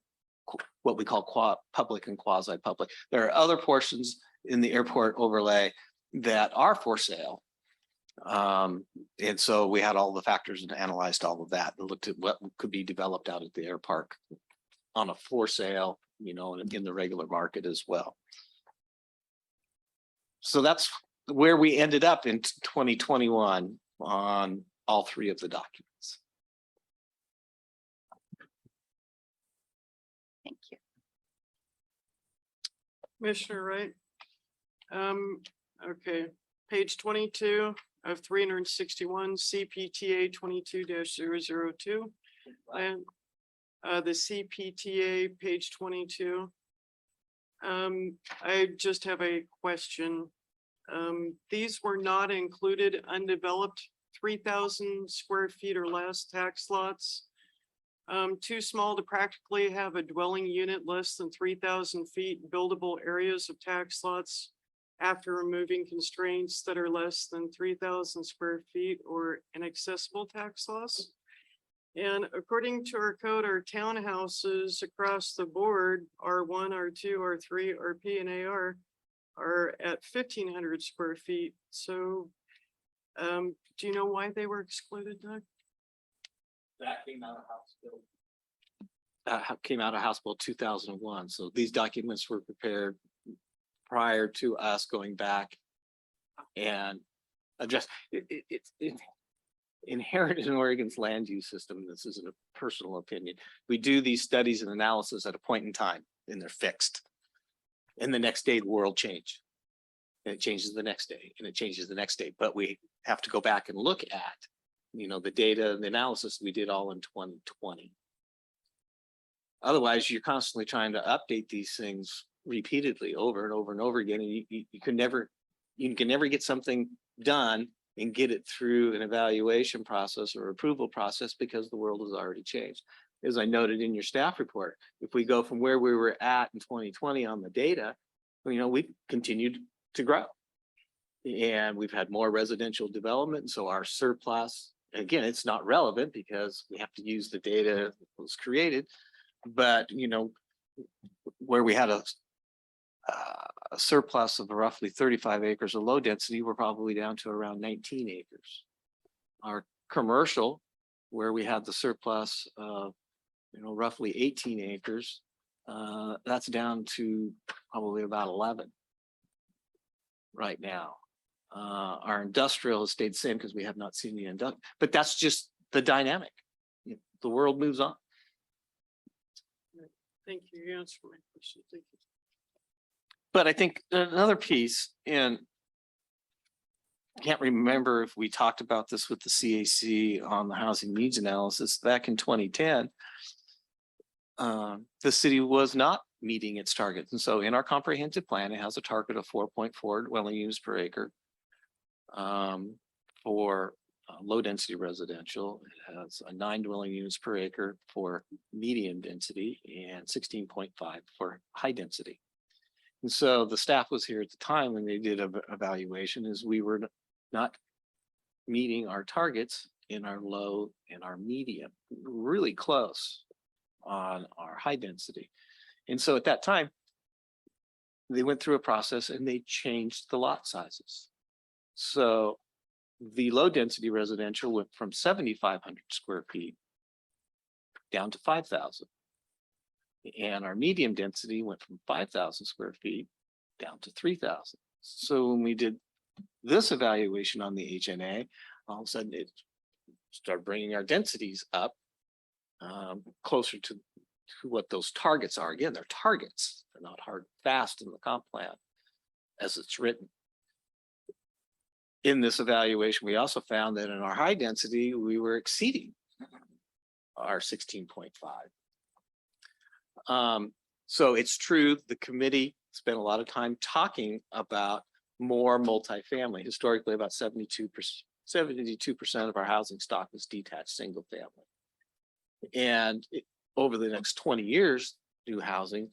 what we call public and quasi-public. There are other portions in the airport overlay that are for sale. And so we had all the factors and analyzed all of that and looked at what could be developed out at the air park on a for sale, and in the regular market as well. So that's where we ended up in 2021 on all three of the documents. Thank you. Commissioner Wright. Okay, page 22 of 361 CPTA 22-002. And the CPTA page 22. I just have a question. These were not included undeveloped 3,000 square feet or less tax lots. Too small to practically have a dwelling unit less than 3,000 feet buildable areas of tax lots after removing constraints that are less than 3,000 square feet or inaccessible tax lots. And according to our code, our townhouses across the board, R1, R2, R3, RP, and AR are at 1,500 square feet. So do you know why they were excluded, Doug? That came out of House Bill. Came out of House Bill 2001. So these documents were prepared prior to us going back and address it's inherent in Oregon's land use system. This isn't a personal opinion. We do these studies and analysis at a point in time, and they're fixed. And the next day, the world changed. And it changes the next day, and it changes the next day. But we have to go back and look at, the data and the analysis we did all in 2020. Otherwise, you're constantly trying to update these things repeatedly over and over and over again. And you can never get something done and get it through an evaluation process or approval process because the world has already changed. As I noted in your staff report, if we go from where we were at in 2020 on the data, we've continued to grow. And we've had more residential development. And so our surplus, again, it's not relevant because we have to use the data that was created. But, where we had a surplus of roughly 35 acres of low density, we're probably down to around 19 acres. Our commercial, where we had the surplus of, roughly 18 acres, that's down to probably about 11. right now. Our industrial has stayed the same because we have not seen the but that's just the dynamic. The world moves on. Thank you. You answered my question. Thank you. But I think another piece, and can't remember if we talked about this with the CAC on the housing needs analysis back in 2010. The city was not meeting its targets. And so in our comprehensive plan, it has a target of 4.4 dwelling units per acre. For low density residential, it has a 9 dwelling units per acre for medium density and 16.5 for high density. And so the staff was here at the time when they did a evaluation, is we were not meeting our targets in our low and our medium, really close on our high density. And so at that time, they went through a process and they changed the lot sizes. So the low density residential went from 7,500 square feet down to 5,000. And our medium density went from 5,000 square feet down to 3,000. So when we did this evaluation on the HNA, all of a sudden it started bringing our densities up closer to what those targets are. Again, they're targets. They're not hard and fast in the comp plan as it's written. In this evaluation, we also found that in our high density, we were exceeding our 16.5. So it's true, the committee spent a lot of time talking about more multifamily. Historically, about 72% of our housing stock is detached single family. And over the next 20 years, new housing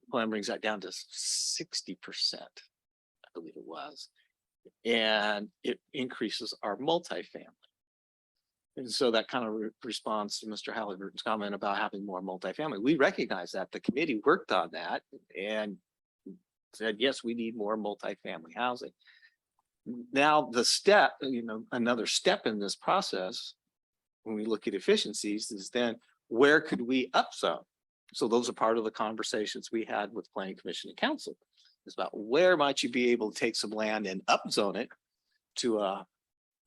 plan brings that down to 60%. I believe it was, and it increases our multifamily. And so that kind of responds to Mr. Halliburton's comment about having more multifamily. We recognize that the committee worked on that and said, yes, we need more multifamily housing. Now the step, another step in this process, when we look at efficiencies, is then where could we upzone? So those are part of the conversations we had with Planning Commission and Council. It's about where might you be able to take some land and upzone it to a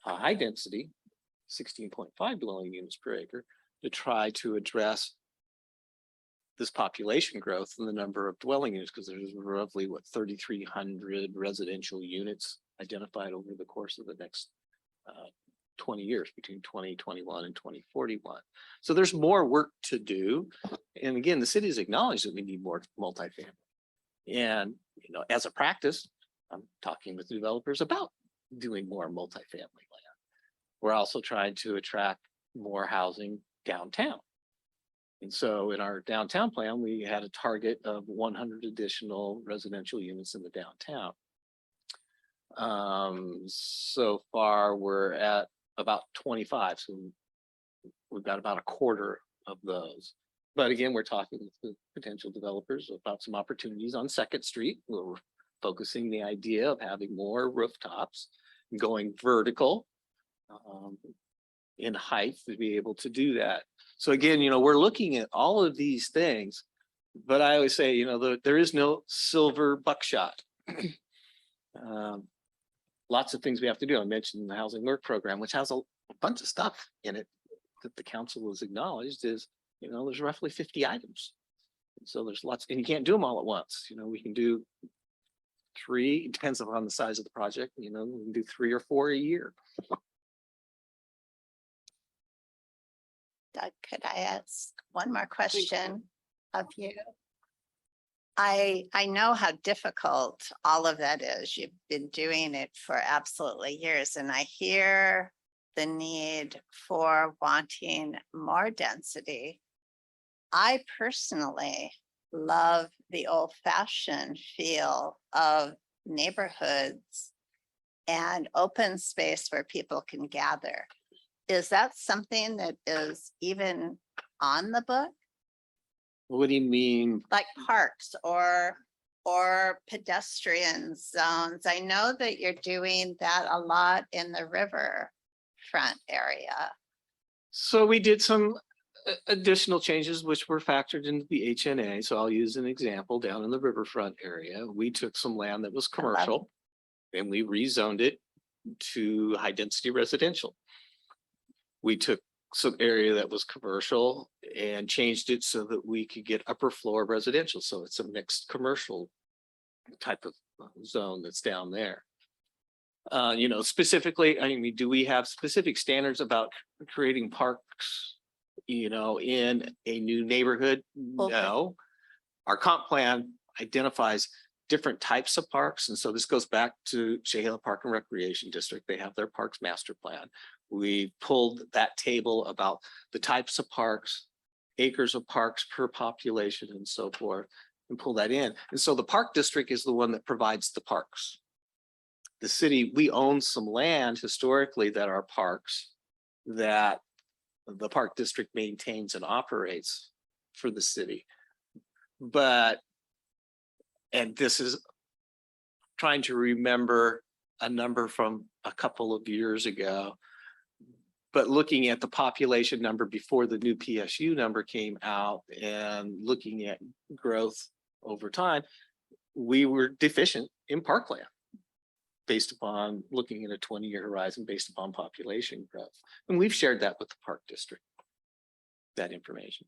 high density, 16.5 dwelling units per acre, to try to address this population growth and the number of dwelling units, because there's roughly 3,300 residential units identified over the course of the next 20 years, between 2021 and 2041. So there's more work to do. And again, the city has acknowledged that we need more multifamily. And as a practice, I'm talking with developers about doing more multifamily land. We're also trying to attract more housing downtown. And so in our downtown plan, we had a target of 100 additional residential units in the downtown. So far, we're at about 25. So we've got about a quarter of those. But again, we're talking with the potential developers about some opportunities on 2nd Street. We're focusing the idea of having more rooftops, going vertical in height to be able to do that. So again, we're looking at all of these things, but I always say, there is no silver buckshot. Lots of things we have to do. I mentioned the housing work program, which has a bunch of stuff in it that the council has acknowledged is, there's roughly 50 items. So there's lots, and you can't do them all at once. We can do 3, it depends upon the size of the project, we can do 3 or 4 a year. Doug, could I ask one more question of you? I know how difficult all of that is. You've been doing it for absolutely years, and I hear the need for wanting more density. I personally love the old-fashioned feel of neighborhoods and open space where people can gather. Is that something that is even on the book? What do you mean? Like parks or pedestrian zones? I know that you're doing that a lot in the riverfront area. So we did some additional changes which were factored into the HNA. So I'll use an example down in the riverfront area. We took some land that was I love it. commercial and we rezoned it to high density residential. We took some area that was commercial and changed it so that we could get upper floor residential. So it's a mixed commercial type of zone that's down there. You know, specifically, I mean, do we have specific standards about creating parks, you know, in a new neighborhood? Okay. No. Our comp plan identifies different types of parks. And so this goes back to Chehalis Park and Recreation District. They have their parks master plan. We pulled that table about the types of parks, acres of parks per population and so forth, and pull that in. And so the park district is the one that provides the parks. The city, we own some land historically that are parks that the park district maintains and operates for the city. But, and this is trying to remember a number from a couple of years ago, but looking at the population number before the new PSU number came out and looking at growth over time, we were deficient in parkland based upon looking at a 20-year horizon based upon population growth. And we've shared that with the park district, that information.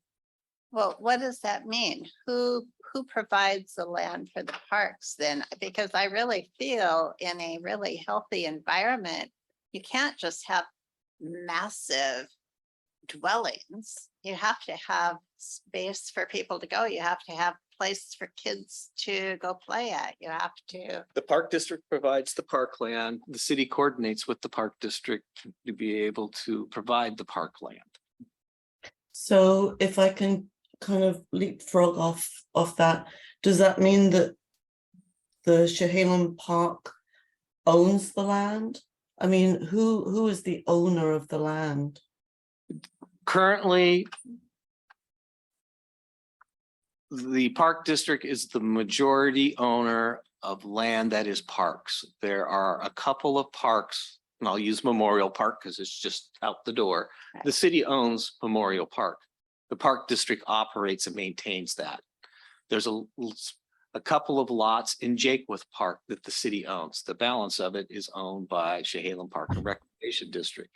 Well, what does that mean? Who provides the land for the parks then? Because I really feel in a really healthy environment, you can't just have massive dwellings. You have to have space for people to go. You have to have places for kids to go play at. You have to. The park district provides the parkland. The city coordinates with the park district to be able to provide the parkland. So if I can kind of leapfrog off that, does that mean that the Chehalis Park owns the land? I mean, who is the owner of the land? Currently, the park district is the majority owner of land that is parks. There are a couple of parks, and I'll use Memorial Park because it's just out the door. The city owns Memorial Park. The park district operates and maintains that. There's a couple of lots in Jakeworth Park that the city owns. The balance of it is owned by Chehalis Park and Recreation District.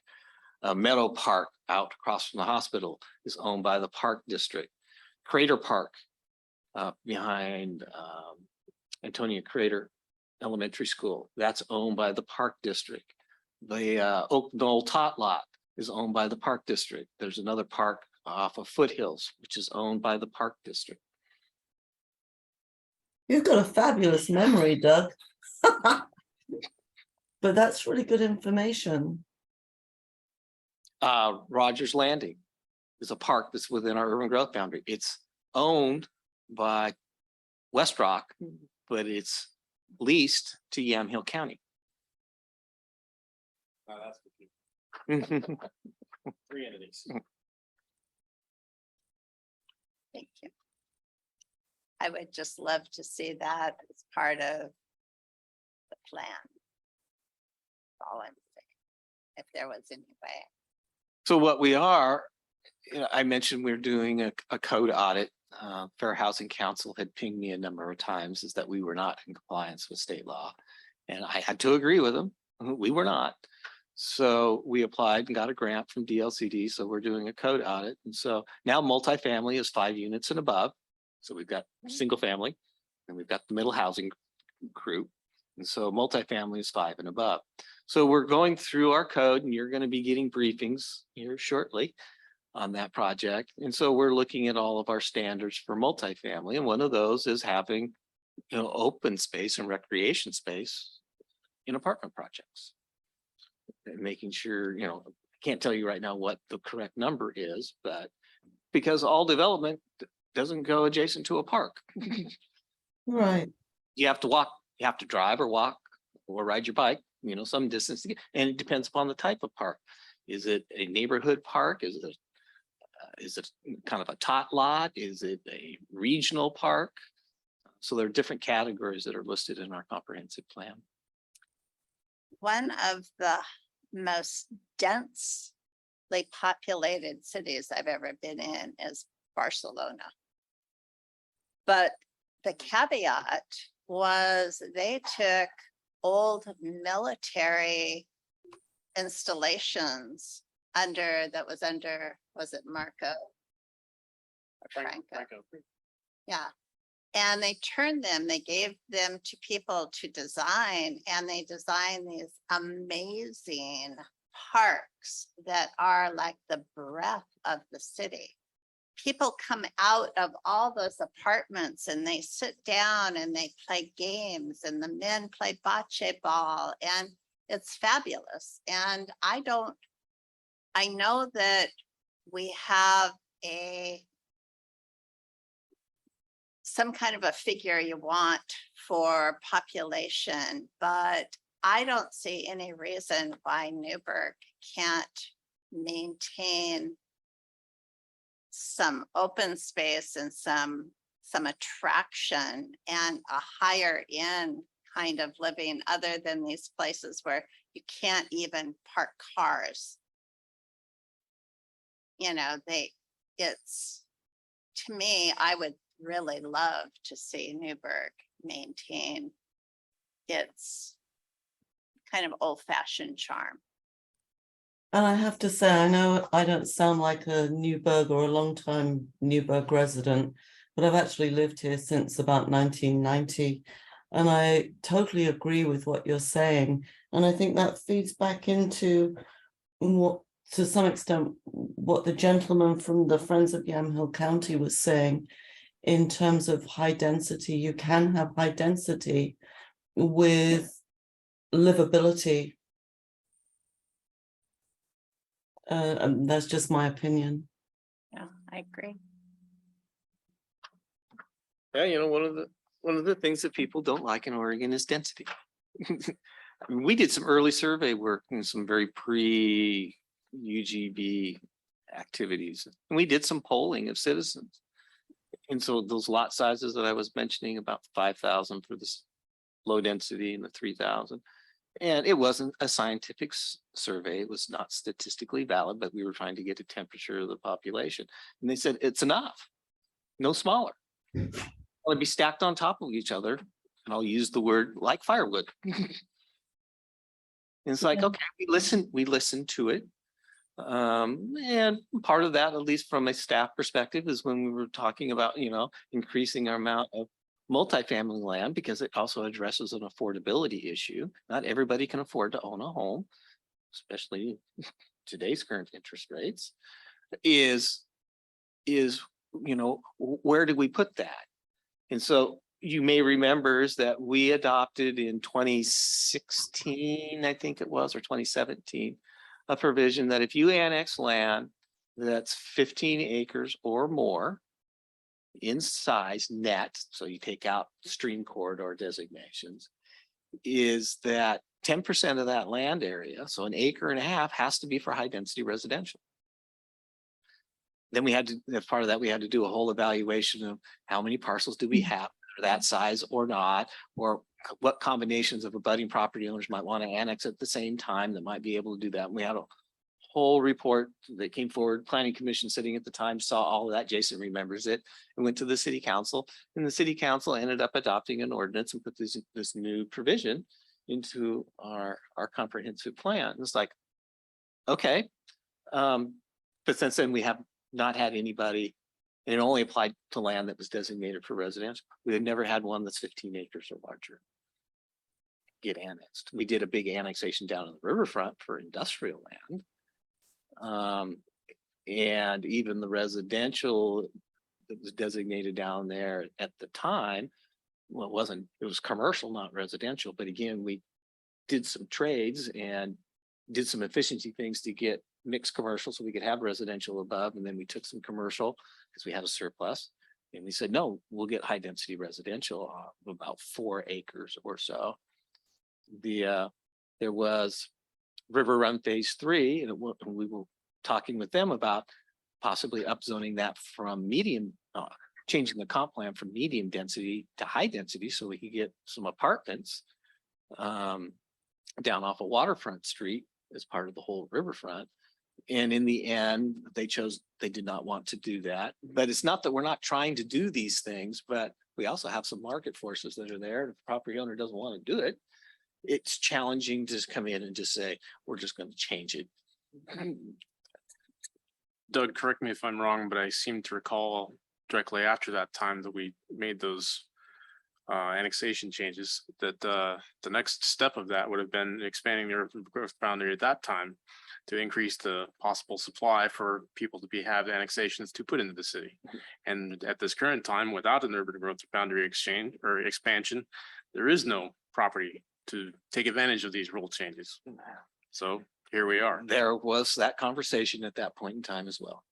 Meadow Park out across from the hospital is owned by the park district. Crater Park behind Antonia Crater Elementary School, that's owned by the park district. The Oak Knoll Tot Lot is owned by the park district. There's another park off of Foothills, which is owned by the park district. You've got a fabulous memory, Doug. But that's really good information. Rogers Landing is a park that's within our urban growth boundary. It's owned by West Rock, but it's leased to Yamhill County. Three entities. Thank you. I would just love to see that as part of the plan. That's all I'm saying, if there was any way. So what we are, you know, I mentioned we're doing a code audit. Fair Housing Council had pinged me a number of times is that we were not in compliance with state law. And I had to agree with them. We were not. So we applied and got a grant from DLCD. So we're doing a code audit. And so now multifamily is 5 units and above. So we've got single family and we've got the middle housing group. And so multifamily is 5 and above. So we're going through our code and you're going to be getting briefings here shortly on that project. And so we're looking at all of our standards for multifamily. And one of those is having, you know, open space and recreation space in apartment projects. And making sure, you know, I can't tell you right now what the correct number is, but because all development doesn't go adjacent to a park. Right. You have to walk, you have to drive or walk or ride your bike, you know, some distance to get, and it depends upon the type of park. Is it a neighborhood park? Is it kind of a tot lot? Is it a regional park? So there are different categories that are listed in our comprehensive plan. One of the most dense populated cities I've ever been in is Barcelona. But the caveat was they took old military installations was it Marco? Or Franco? Yeah. And they gave them to people to design, and they designed these amazing parks that are like the breath of the city. People come out of all those apartments and they sit down and they play games, and the men play bocce ball, and it's fabulous. And I know that we have some kind of a figure you want for population, but I don't see any reason why Newberg can't maintain some open space and some attraction and a higher end kind of living, other than these places where you can't even park cars. To me, I would really love to see Newberg maintain its kind of old-fashioned charm. And I have to say, I know I don't sound like a Newberg or a long-time Newberg resident, but I've actually lived here since about 1990. And I totally agree with what you're saying. And I think that feeds back into what, to some extent, what the gentleman from the Friends of Yamhill County was saying in terms of high density. You can have high density with livability. And that's just my opinion. Yeah, I agree. Yeah, one of the things that people don't like in Oregon is density. I mean, we did some early survey work and some very pre-UGB activities. And we did some polling of citizens. And so those lot sizes that I was mentioning, about 5,000 for this low density and the 3,000. And it wasn't a scientific survey. It was not statistically valid, but we were trying to get a temperature of the population. And they said, it's enough, no smaller. It'll be stacked on top of each other. And I'll use the word like firewood. It's like, okay, we listen to it. And part of that, at least from a staff perspective, is when we were talking about, increasing our amount of multifamily land, because it also addresses an affordability issue. Not everybody can afford to own a home, especially today's current interest rates, is where do we put that? And so you may remember is that we adopted in 2016, I think it was, or 2017, a provision that if you annex land that's 15 acres or more in size net, so you take out stream corridor designations, is that 10% of that land area, so an acre and a half, has to be for high density residential. Then we had to, as part of that, we had to do a whole evaluation of how many parcels do we have that size or not, or what combinations of abutting property owners might want to annex at the same time that might be able to do that. And we had a whole report that came forward. Planning Commission sitting at the time saw all of that. Jason remembers it, and went to the city council, and the city council ended up adopting an ordinance and put this new provision into our comprehensive plan. It's like, okay, but since then we have not had anybody, and it only applied to land that was designated for residential. We had never had one that's 15 acres or larger get annexed. We did a big annexation down on the riverfront for industrial land. And even the residential that was designated down there at the time, well, it was commercial, not residential. But again, we did some trades and did some efficiency things to get mixed commercial so we could have residential above. And then we took some commercial because we had a surplus. And we said, no, we'll get high density residential of about 4 acres or so. There was River Run Phase 3, and we were talking with them about possibly upzoning that from medium, changing the comp plan from medium density to high density so we could get some apartments down off of Waterfront Street as part of the whole riverfront. And in the end, they did not want to do that. But it's not that we're not trying to do these things, but we also have some market forces that are there. If the property owner doesn't want to do it, it's challenging to just come in and just say, we're just going to change it. Doug, correct me if I'm wrong, but I seem to recall directly after that time that we made those annexation changes, that the next step of that would have been expanding the urban growth boundary at that time to increase the possible supply for people to have annexations to put into the city. And at this current time, without an urban growth boundary exchange or expansion, there is no property to take advantage of these rule changes. So here we are. There was that conversation at that point in time as well.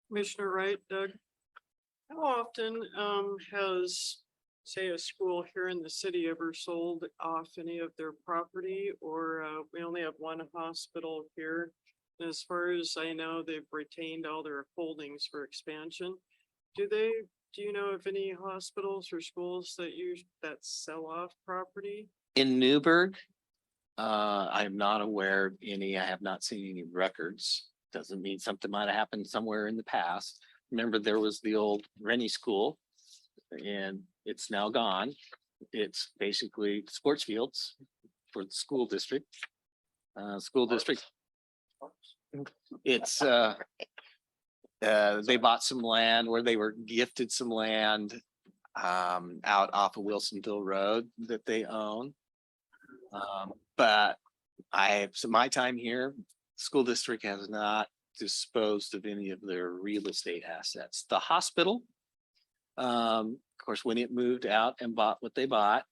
Commissioner Wright, Doug. How often has, say, a school here in the city ever sold off any of their property? Or we only have one hospital here. And as far as I know, they've retained all their holdings for expansion. Do you know of any hospitals or schools that sell off property? In Newberg, I am not aware of any. I have not seen any records. Doesn't mean something might have happened somewhere in the past. Remember, there was the old Rennie School and it's now gone. It's basically sports fields for the school district. It's they bought some land where they were gifted some land out off of Wilsonville Road that they own. But so my time here, school district has not disposed of any of their real estate assets. The hospital, of course, when it moved out and bought what they bought,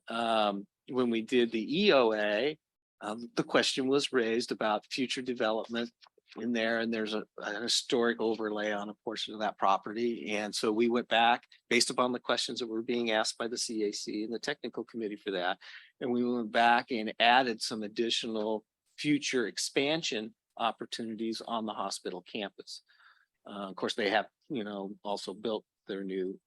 when we did the EOA, the question was raised about future development in there, and there's an historic overlay on a portion of that property. And so we went back based upon the questions that were being asked by the CAC and the technical committee for that. And we went back and added some additional future expansion opportunities on the hospital campus. Of course, they have, also built their new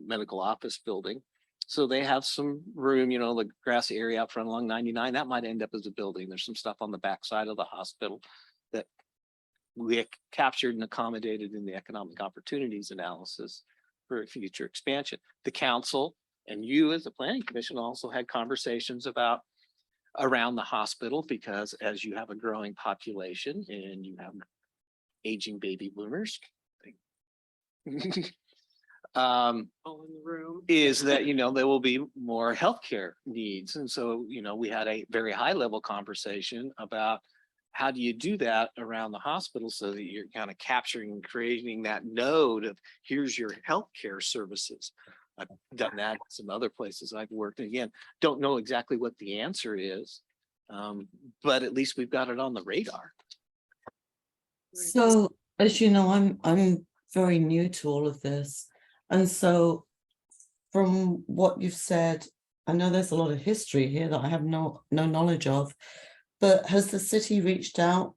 medical office building. So they have some room, the grassy area out front along 99, that might end up as a building. There's some stuff on the backside of the hospital that we captured and accommodated in the economic opportunities analysis for future expansion. The council and you as the planning commission also had conversations around the hospital, because as you have a growing population and you have aging baby boomers, All in the room. is that, there will be more healthcare needs. And so, we had a very high level conversation about how do you do that around the hospital so that you're kind of capturing and creating that node of here's your healthcare services. I've done that in some other places I've worked. Again, don't know exactly what the answer is, but at least we've got it on the radar. So, as you know, I'm very new to all of this. And so from what you've said, I know there's a lot of history here that I have no knowledge of, but has the city reached out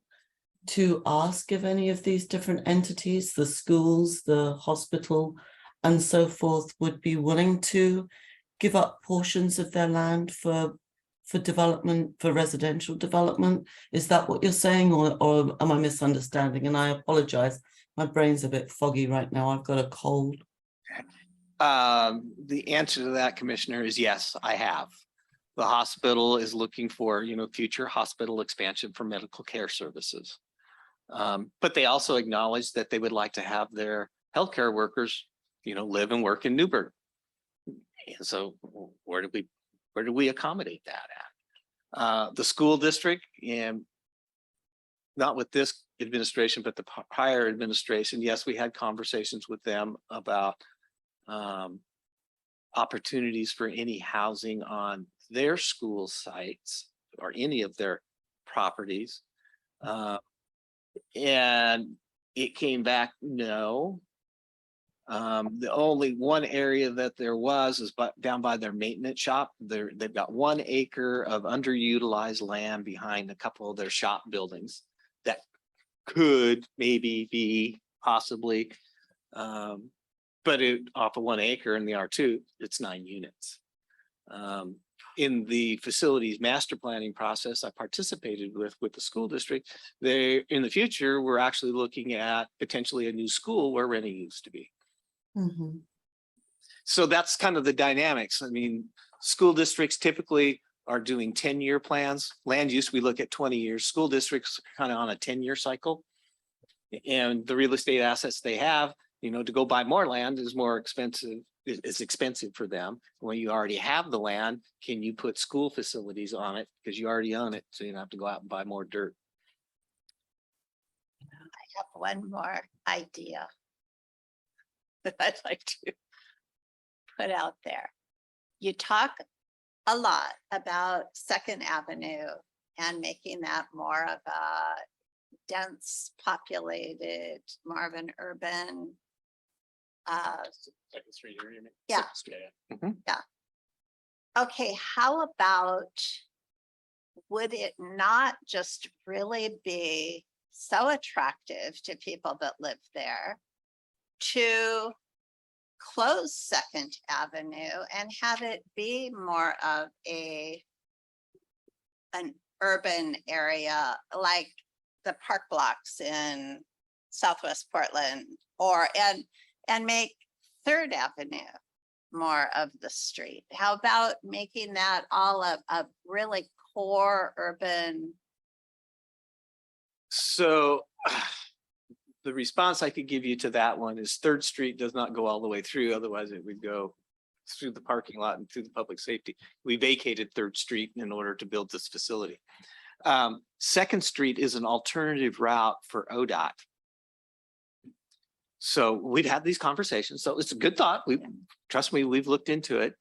to ask if any of these different entities, the schools, the hospital, and so forth, would be willing to give up portions of their land for development, for residential development? Is that what you're saying, or am I misunderstanding? And I apologize, my brain's a bit foggy right now. I've got a cold. The answer to that, Commissioner, is yes, I have. The hospital is looking for, future hospital expansion for medical care services. But they also acknowledge that they would like to have their healthcare workers, live and work in Newberg. And so where do we accommodate that at? The school district, and not with this administration, but the prior administration, yes, we had conversations with them about opportunities for any housing on their school sites or any of their properties. And it came back, no. The only one area that there is down by their maintenance shop. They've got 1 acre of underutilized land behind a couple of their shop buildings that could maybe be possibly, but off of 1 acre in the R2, it's 9 units. in the facilities master planning process I participated with the school district, they, in the future, we're actually looking at potentially a new school where Rennie used to be. Mhm. So that's kind of the dynamics. I mean, school districts typically are doing 10-year plans. Land use, we look at 20 years. School districts kind of on a 10-year cycle. And the real estate assets they have, you know, to go buy more land is more expensive. It's expensive for them. When you already have the land, can you put school facilities on it? Because you already own it, so you don't have to go out and buy more dirt. I have one more idea that I'd like to put out there. You talk a lot about Second Avenue and making that more of a dense, populated, more of an urban. Second Street here, you mean? Yeah. Yeah. Okay, how about, would it not just really be so attractive to people that live there to close Second Avenue and have it be more of an urban area like the park blocks in Southwest Portland, or and make Third Avenue more of the street? How about making that all a really core urban? So the response I could give you to that one is Third Street does not go all the way through. Otherwise it would go through the parking lot and through the public safety. We vacated Third Street in order to build this facility. Second Street is an alternative route for ODOT. So we'd have these conversations. So it's a good thought. Trust me, we've looked into it,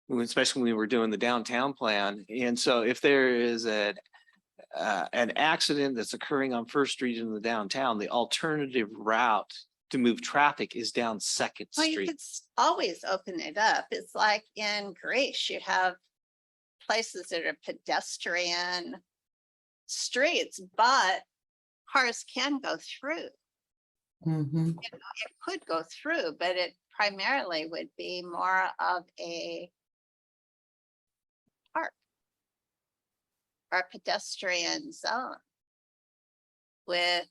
especially when we were doing the downtown plan. And so if there is an accident that's occurring on First Street in the downtown, the alternative route to move traffic is down Second Well, you Street. could always open it up. It's like in Greece, you have places that are pedestrian streets, but cars can go through. Mhm. It could go through, but it primarily would be more of a park or a pedestrian zone with,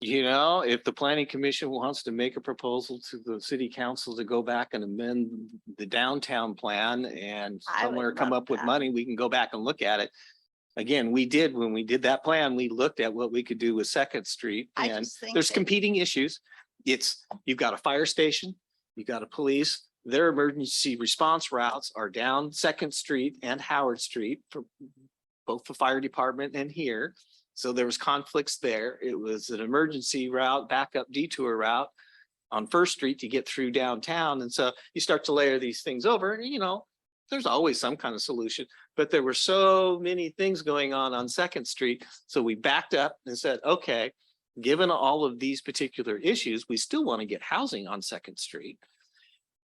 You know, if the planning commission wants to make a proposal to the city council to go back and amend the downtown plan and I would somewhere come love up with that. money, we can go back and look at it. Again, when we did that plan, we looked at what we could do with Second Street, I and just think there's that- competing issues. You've got a fire station, you've got a police, their emergency response routes are down Second Street and Howard Street for both the fire department and here. So there was conflicts there. It was an emergency route, backup detour route on First Street to get through downtown. And so you start to layer these things over, and you know, there's always some kind of solution, but there were so many things going on Second Street. So we backed up and said, okay, given all of these particular issues, we still want to get housing on Second Street.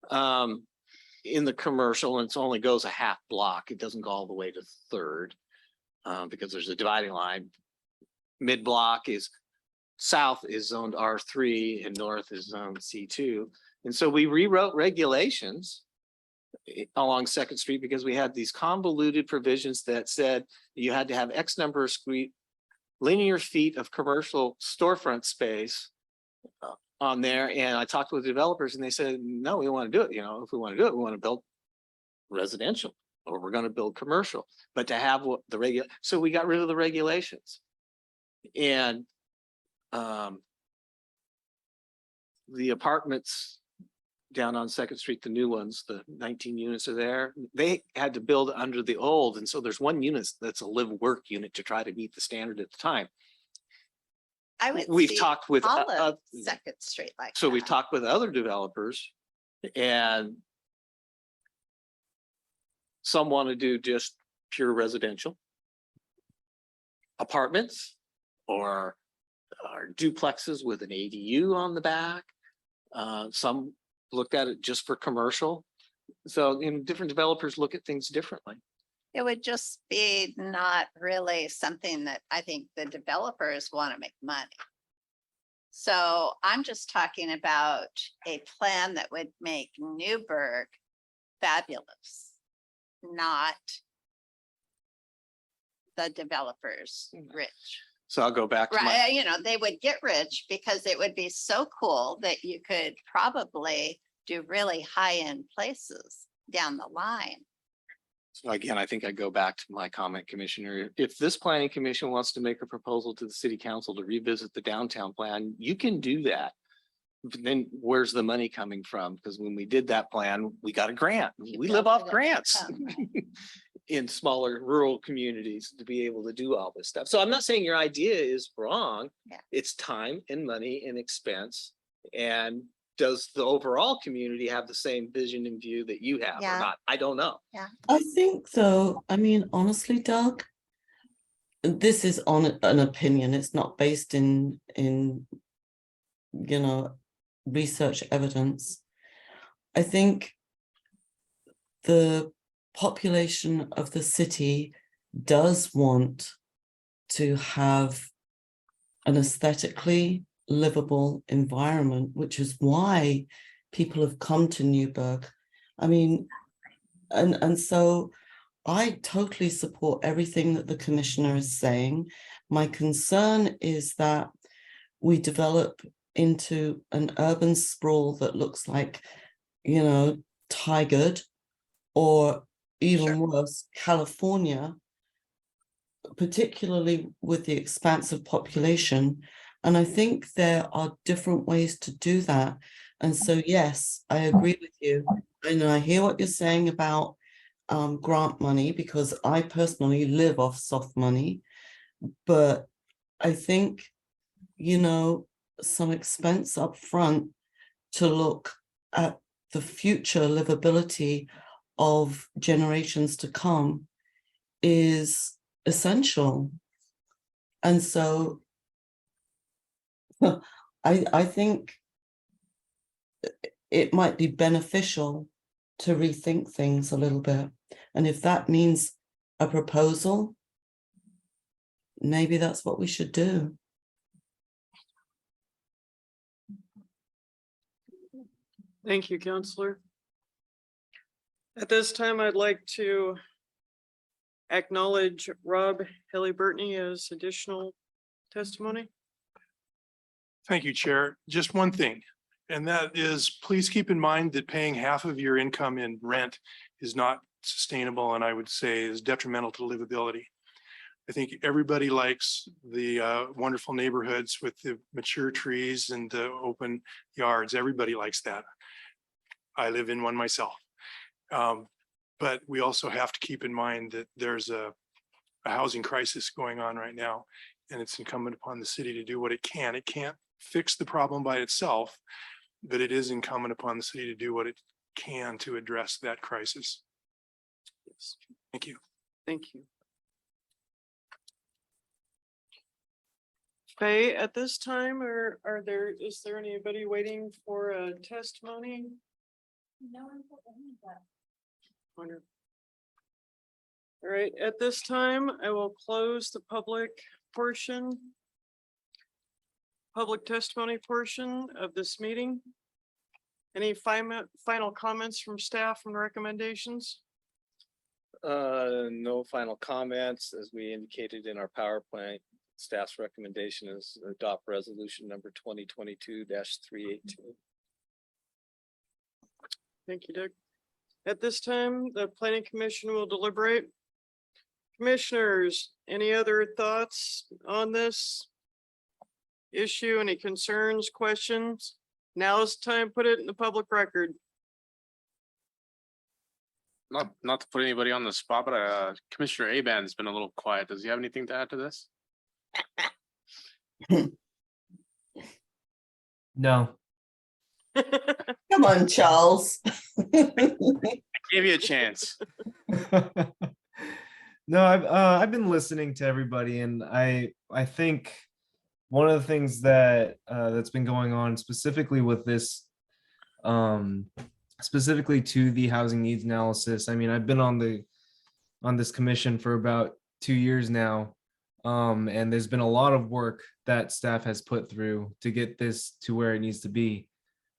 In the commercial, and it only goes a half block. It doesn't go all the way to Third because there's a dividing line. Mid block is south is zoned R3 and north is zoned C2. And so we rewrote regulations along Second Street because we had these convoluted provisions that said you had to have X number of linear feet of commercial storefront space on there. And I talked with developers and they said, no, we want to do it. You know, if we want to do it, we want to build residential or we're going to build commercial, but to have what the so we got rid of the regulations. And the apartments down on Second Street, the new ones, the 19 units are there. They had to build under the old. And so there's one unit that's a live work unit to try to meet the standard at the time. I would We've see talked with all of Second Street like so we've that. talked with other developers and some want to do just pure residential apartments or duplexes with an ADU on the back. Some looked at it just for commercial. So different developers look at things differently. It would just be not really something that I think the developers want to make money. So I'm just talking about a plan that would make Newberg fabulous, not the developers rich. So I'll go back to my, Right, you know, they would get rich because it would be so cool that you could probably do really high-end places down the line. so again, I think I go back to my comment, Commissioner. If this planning commission wants to make a proposal to the city council to revisit the downtown plan, you can do that. But then where's the money coming from? Because when we did that plan, we got a grant. You We built live off it up. grants Right. in smaller rural communities to be able to do all this stuff. So I'm not saying your idea is wrong. Yeah. It's time and money and expense. And does the overall community have the same vision and view that you have or Yeah. not? I don't know. I think though, I mean, honestly, Doug, this is on an opinion. It's not based in you know, research evidence. I think the population of the city does want to have an aesthetically livable environment, which is why people have come to Newberg. I mean, and so I totally support everything that the commissioner is saying. My concern is that we develop into an urban sprawl that looks like, you know, Tigard, or even worse, California, particularly with the expansive population. And I think there are different ways to do that. And so, yes, I agree with you. And I hear what you're saying about grant money, because I personally live off soft money. But I think, you know, some expense up front to look at the future livability of generations to come is essential. And so I think it might be beneficial to rethink things a little bit. And if that means a proposal, maybe that's what we should do. Thank you, Counselor. At this time, I'd like to acknowledge Rob Haley-Burtney as additional testimony. Thank you, Chair. Just one thing, and that is, please keep in mind that paying half of your income in rent is not sustainable, and I would say is detrimental to livability. I think everybody likes the wonderful neighborhoods with the mature trees and the open yards. Everybody likes that. I live in one myself. But we also have to keep in mind that there's a housing crisis going on right now, and it's incumbent upon the city to do what it can. It can't fix the problem by itself, but it is incumbent upon the city to do what it can to address that crisis. Yes, Thank you. thank you. Faye, at this time, is there anybody waiting for a testimony? No one put their hands up. Wonderful. All right, at this time, I will close the public testimony portion of this meeting. Any final comments from staff and recommendations? No final comments. As we indicated in our PowerPoint, staff's recommendation is adopt resolution number 2022-382. Thank you, Doug. At this time, the planning commission will deliberate. Commissioners, any other thoughts on this issue? Any concerns, questions? Now is the time, put it in the public record. Not to put anybody on the spot, but Commissioner Aban's been a little quiet. Does he have anything to add to this? No. Come on, Charles. Gave you a chance. No, I've been listening to everybody, and I think one of the things that that's been going on specifically with this, specifically to the housing needs analysis. I mean, I've been on this commission for about 2 years now, and there's been a lot of work that staff has put through to get this to where it needs to be.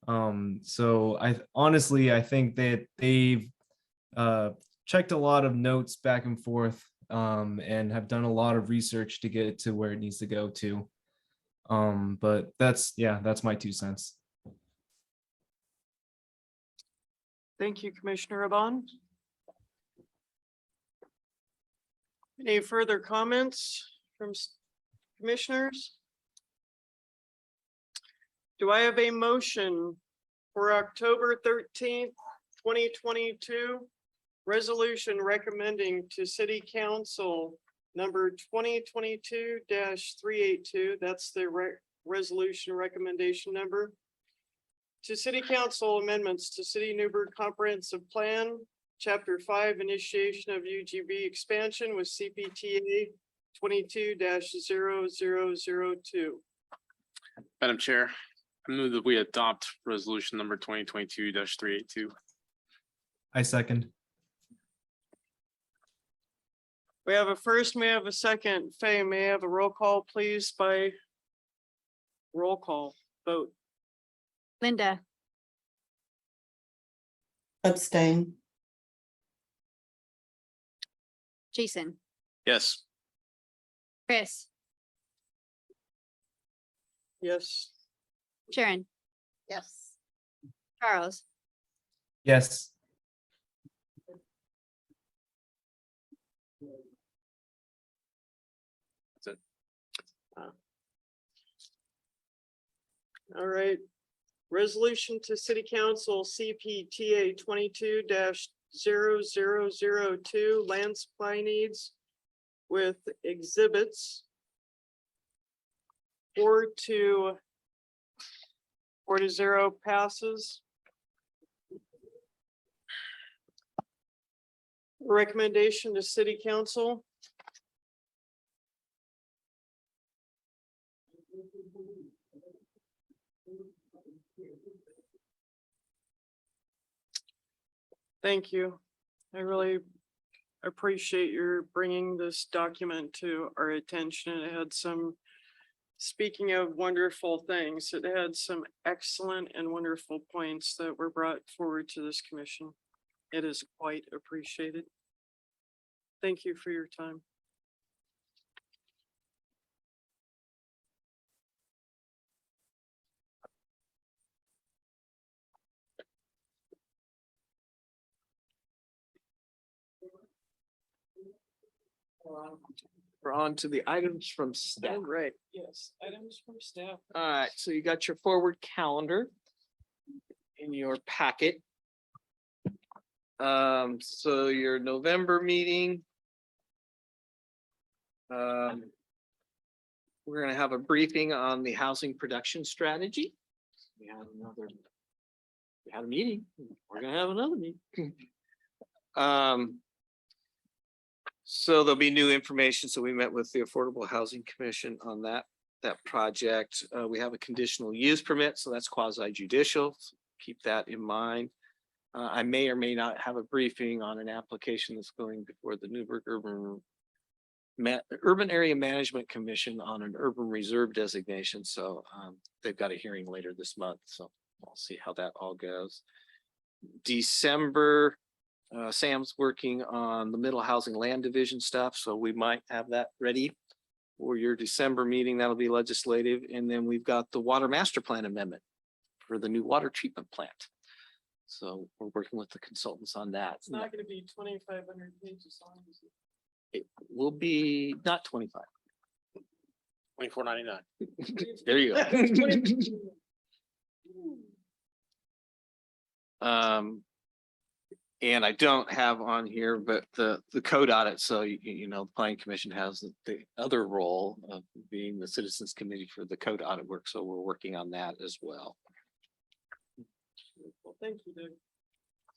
So I honestly think that they've checked a lot of notes back and forth, and have done a lot of research to get it to where it needs to go to. But that's my 2 cents. Thank you, Commissioner Aban. Any further comments from commissioners? Do I have a motion for October 13th, 2022? Resolution recommending to City Council number 2022-382. That's the resolution recommendation number. To City Council amendments to City Newberg Comprehensive Plan, Chapter 5, initiation of UGB expansion with CPTA 22-0002. Madam Chair, I move that we adopt resolution number 2022-382. I second. We have a first, may I have a second? Faye, may I have a roll call, please, by roll call vote? Linda, Abstain. Jason, Yes. Chris, Yes. Sharon, Yes. Charles, Yes. All right. Resolution to City Council CPTA 22-0002 land supply needs with exhibits. 4-0 passes. Recommendation to City Council. Thank you. I really appreciate your bringing this document to our attention. It had some, speaking of wonderful things, it had some excellent and wonderful points that were brought forward to this commission. It is quite appreciated. Thank you for your time. We're on to the items from staff. Right, yes, items from staff. All right, so you got your forward calendar in your packet. So your November meeting. We're gonna have a briefing on the housing production strategy. We had a meeting, we're gonna have another meeting. So there'll be new information. So we met with the Affordable Housing Commission on that project. We have a conditional use permit, so that's quasi judicial. Keep that in mind. I may or may not have a briefing on an application that's going before the Newberg Urban Area Management Commission on an urban reserve designation. So they've got a hearing later this month. So we'll see how that all goes. December. Sam's working on the middle housing land division stuff, so we might have that ready for your December meeting. That'll be legislative. And then we've got the water master plan amendment for the new water treatment plant. So we're working with the consultants on that. It's not gonna be 2,500 pages long. Is it? It will be not 25. $24.99. There you go. And I don't have on here, but the code audit. So, you know, the planning commission has the other role of being the citizens committee for the code audit work. So we're working on that as well. Well, thank you, Doug.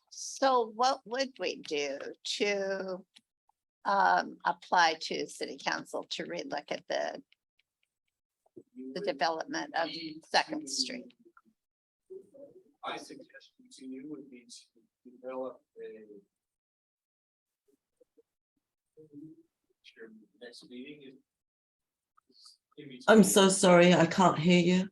So what would we do to apply to city council to relook at the development of Second Street? My suggestion to you would be to develop your next meeting. I'm so sorry, I can't hear you.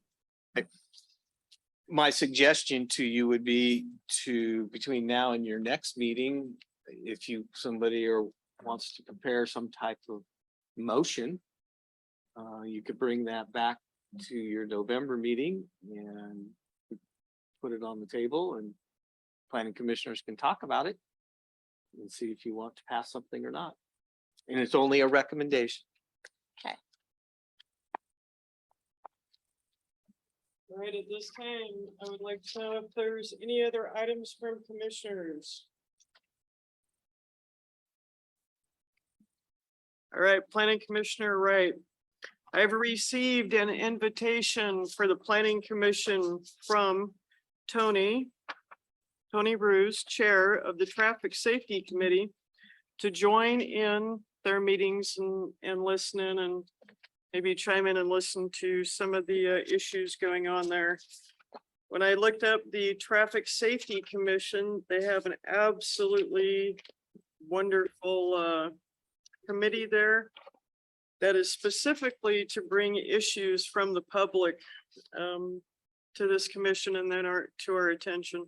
My suggestion to you would be to, between now and your next meeting, if somebody wants to prepare some type of motion, you could bring that back to your November meeting and put it on the table, and planning commissioners can talk about it and see if you want to pass something or not. And it's only a recommendation. Okay. All right, at this time, I would like to know if there's any other items from commissioners. All right, Planning Commissioner Wright. I've received an invitation for the Planning Commission from Tony Bruce, Chair of the Traffic Safety Committee, to join in their meetings and listen in and maybe chime in and listen to some of the issues going on there. When I looked up the Traffic Safety Commission, they have an absolutely wonderful committee there that is specifically to bring issues from the public to this commission and then to our attention.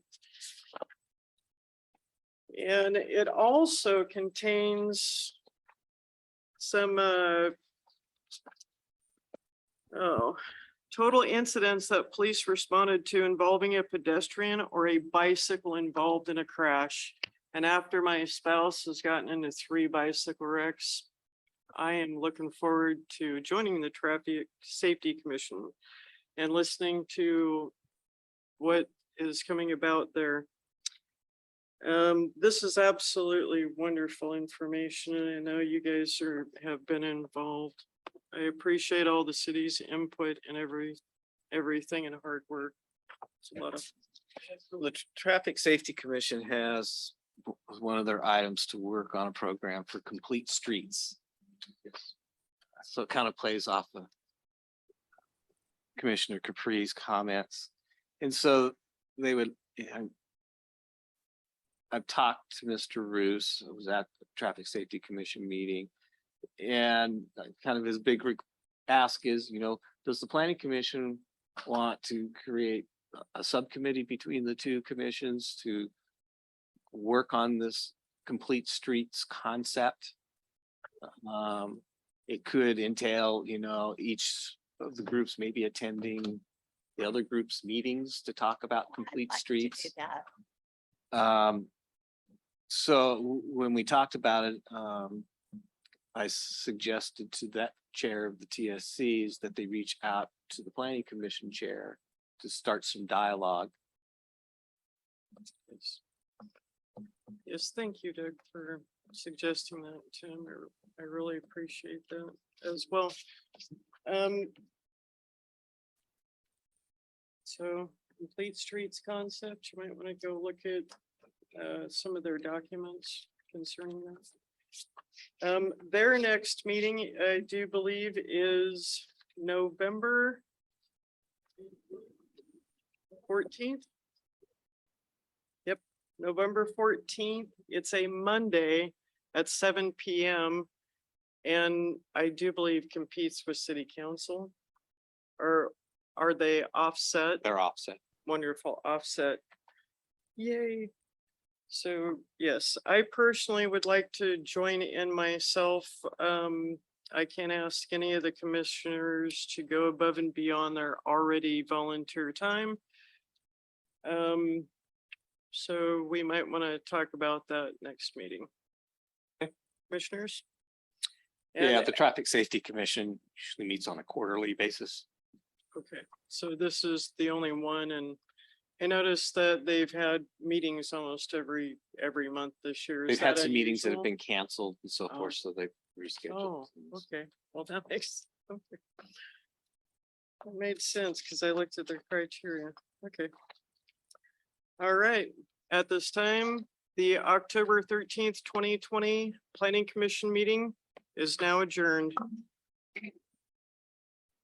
And it also contains some total incidents that police responded to involving a pedestrian or a bicycle involved in a crash. And after my spouse has gotten into 3 bicycle wrecks, I am looking forward to joining the Traffic Safety Commission and listening to what is coming about there. This is absolutely wonderful information, and I know you guys have been involved. I appreciate all the city's input and everything and hard work. It's a lot of. The Traffic Safety Commission has one of their items to work on a program for complete streets. So it kind of plays off of Commissioner Capri's comments. And so they would, I've talked to Mr. Roos, I was at the Traffic Safety Commission meeting. And kind of his big ask is, does the Planning Commission want to create a subcommittee between the 2 commissions to work on this complete streets concept? It could entail, each of the groups maybe attending the other group's meetings to talk about complete I'd like to streets. do that. So when we talked about it, I suggested to that chair of the TSCs that they reach out to the Planning Commission chair to start some dialogue. Yes, thank you, Doug, for suggesting that to him. I really appreciate that as well. So complete streets concept, you might want to go look at some of their documents concerning that. Their next meeting, I do believe, is November 14th. Yep, November 14th. It's a Monday at 7 p.m. And I do believe competes with city council. Or are they offset? They're offset. Wonderful, offset. Yay. So yes, I personally would like to join in myself. I can't ask any of the commissioners to go above and beyond their already volunteer time. So we might want to talk about that next meeting. Commissioners? Yeah, And- the Traffic Safety Commission usually meets on a quarterly basis. Okay, so this is the only one, and I noticed that they've had meetings almost every month this year. Is They've had that some meetings that have unusual? been canceled and so Oh. forth, so they've rescheduled. Oh, things. okay, well, that makes, okay. It made sense, because I looked at their criteria, okay. All right, at this time, the October 13th, 2020 Planning Commission meeting is now adjourned.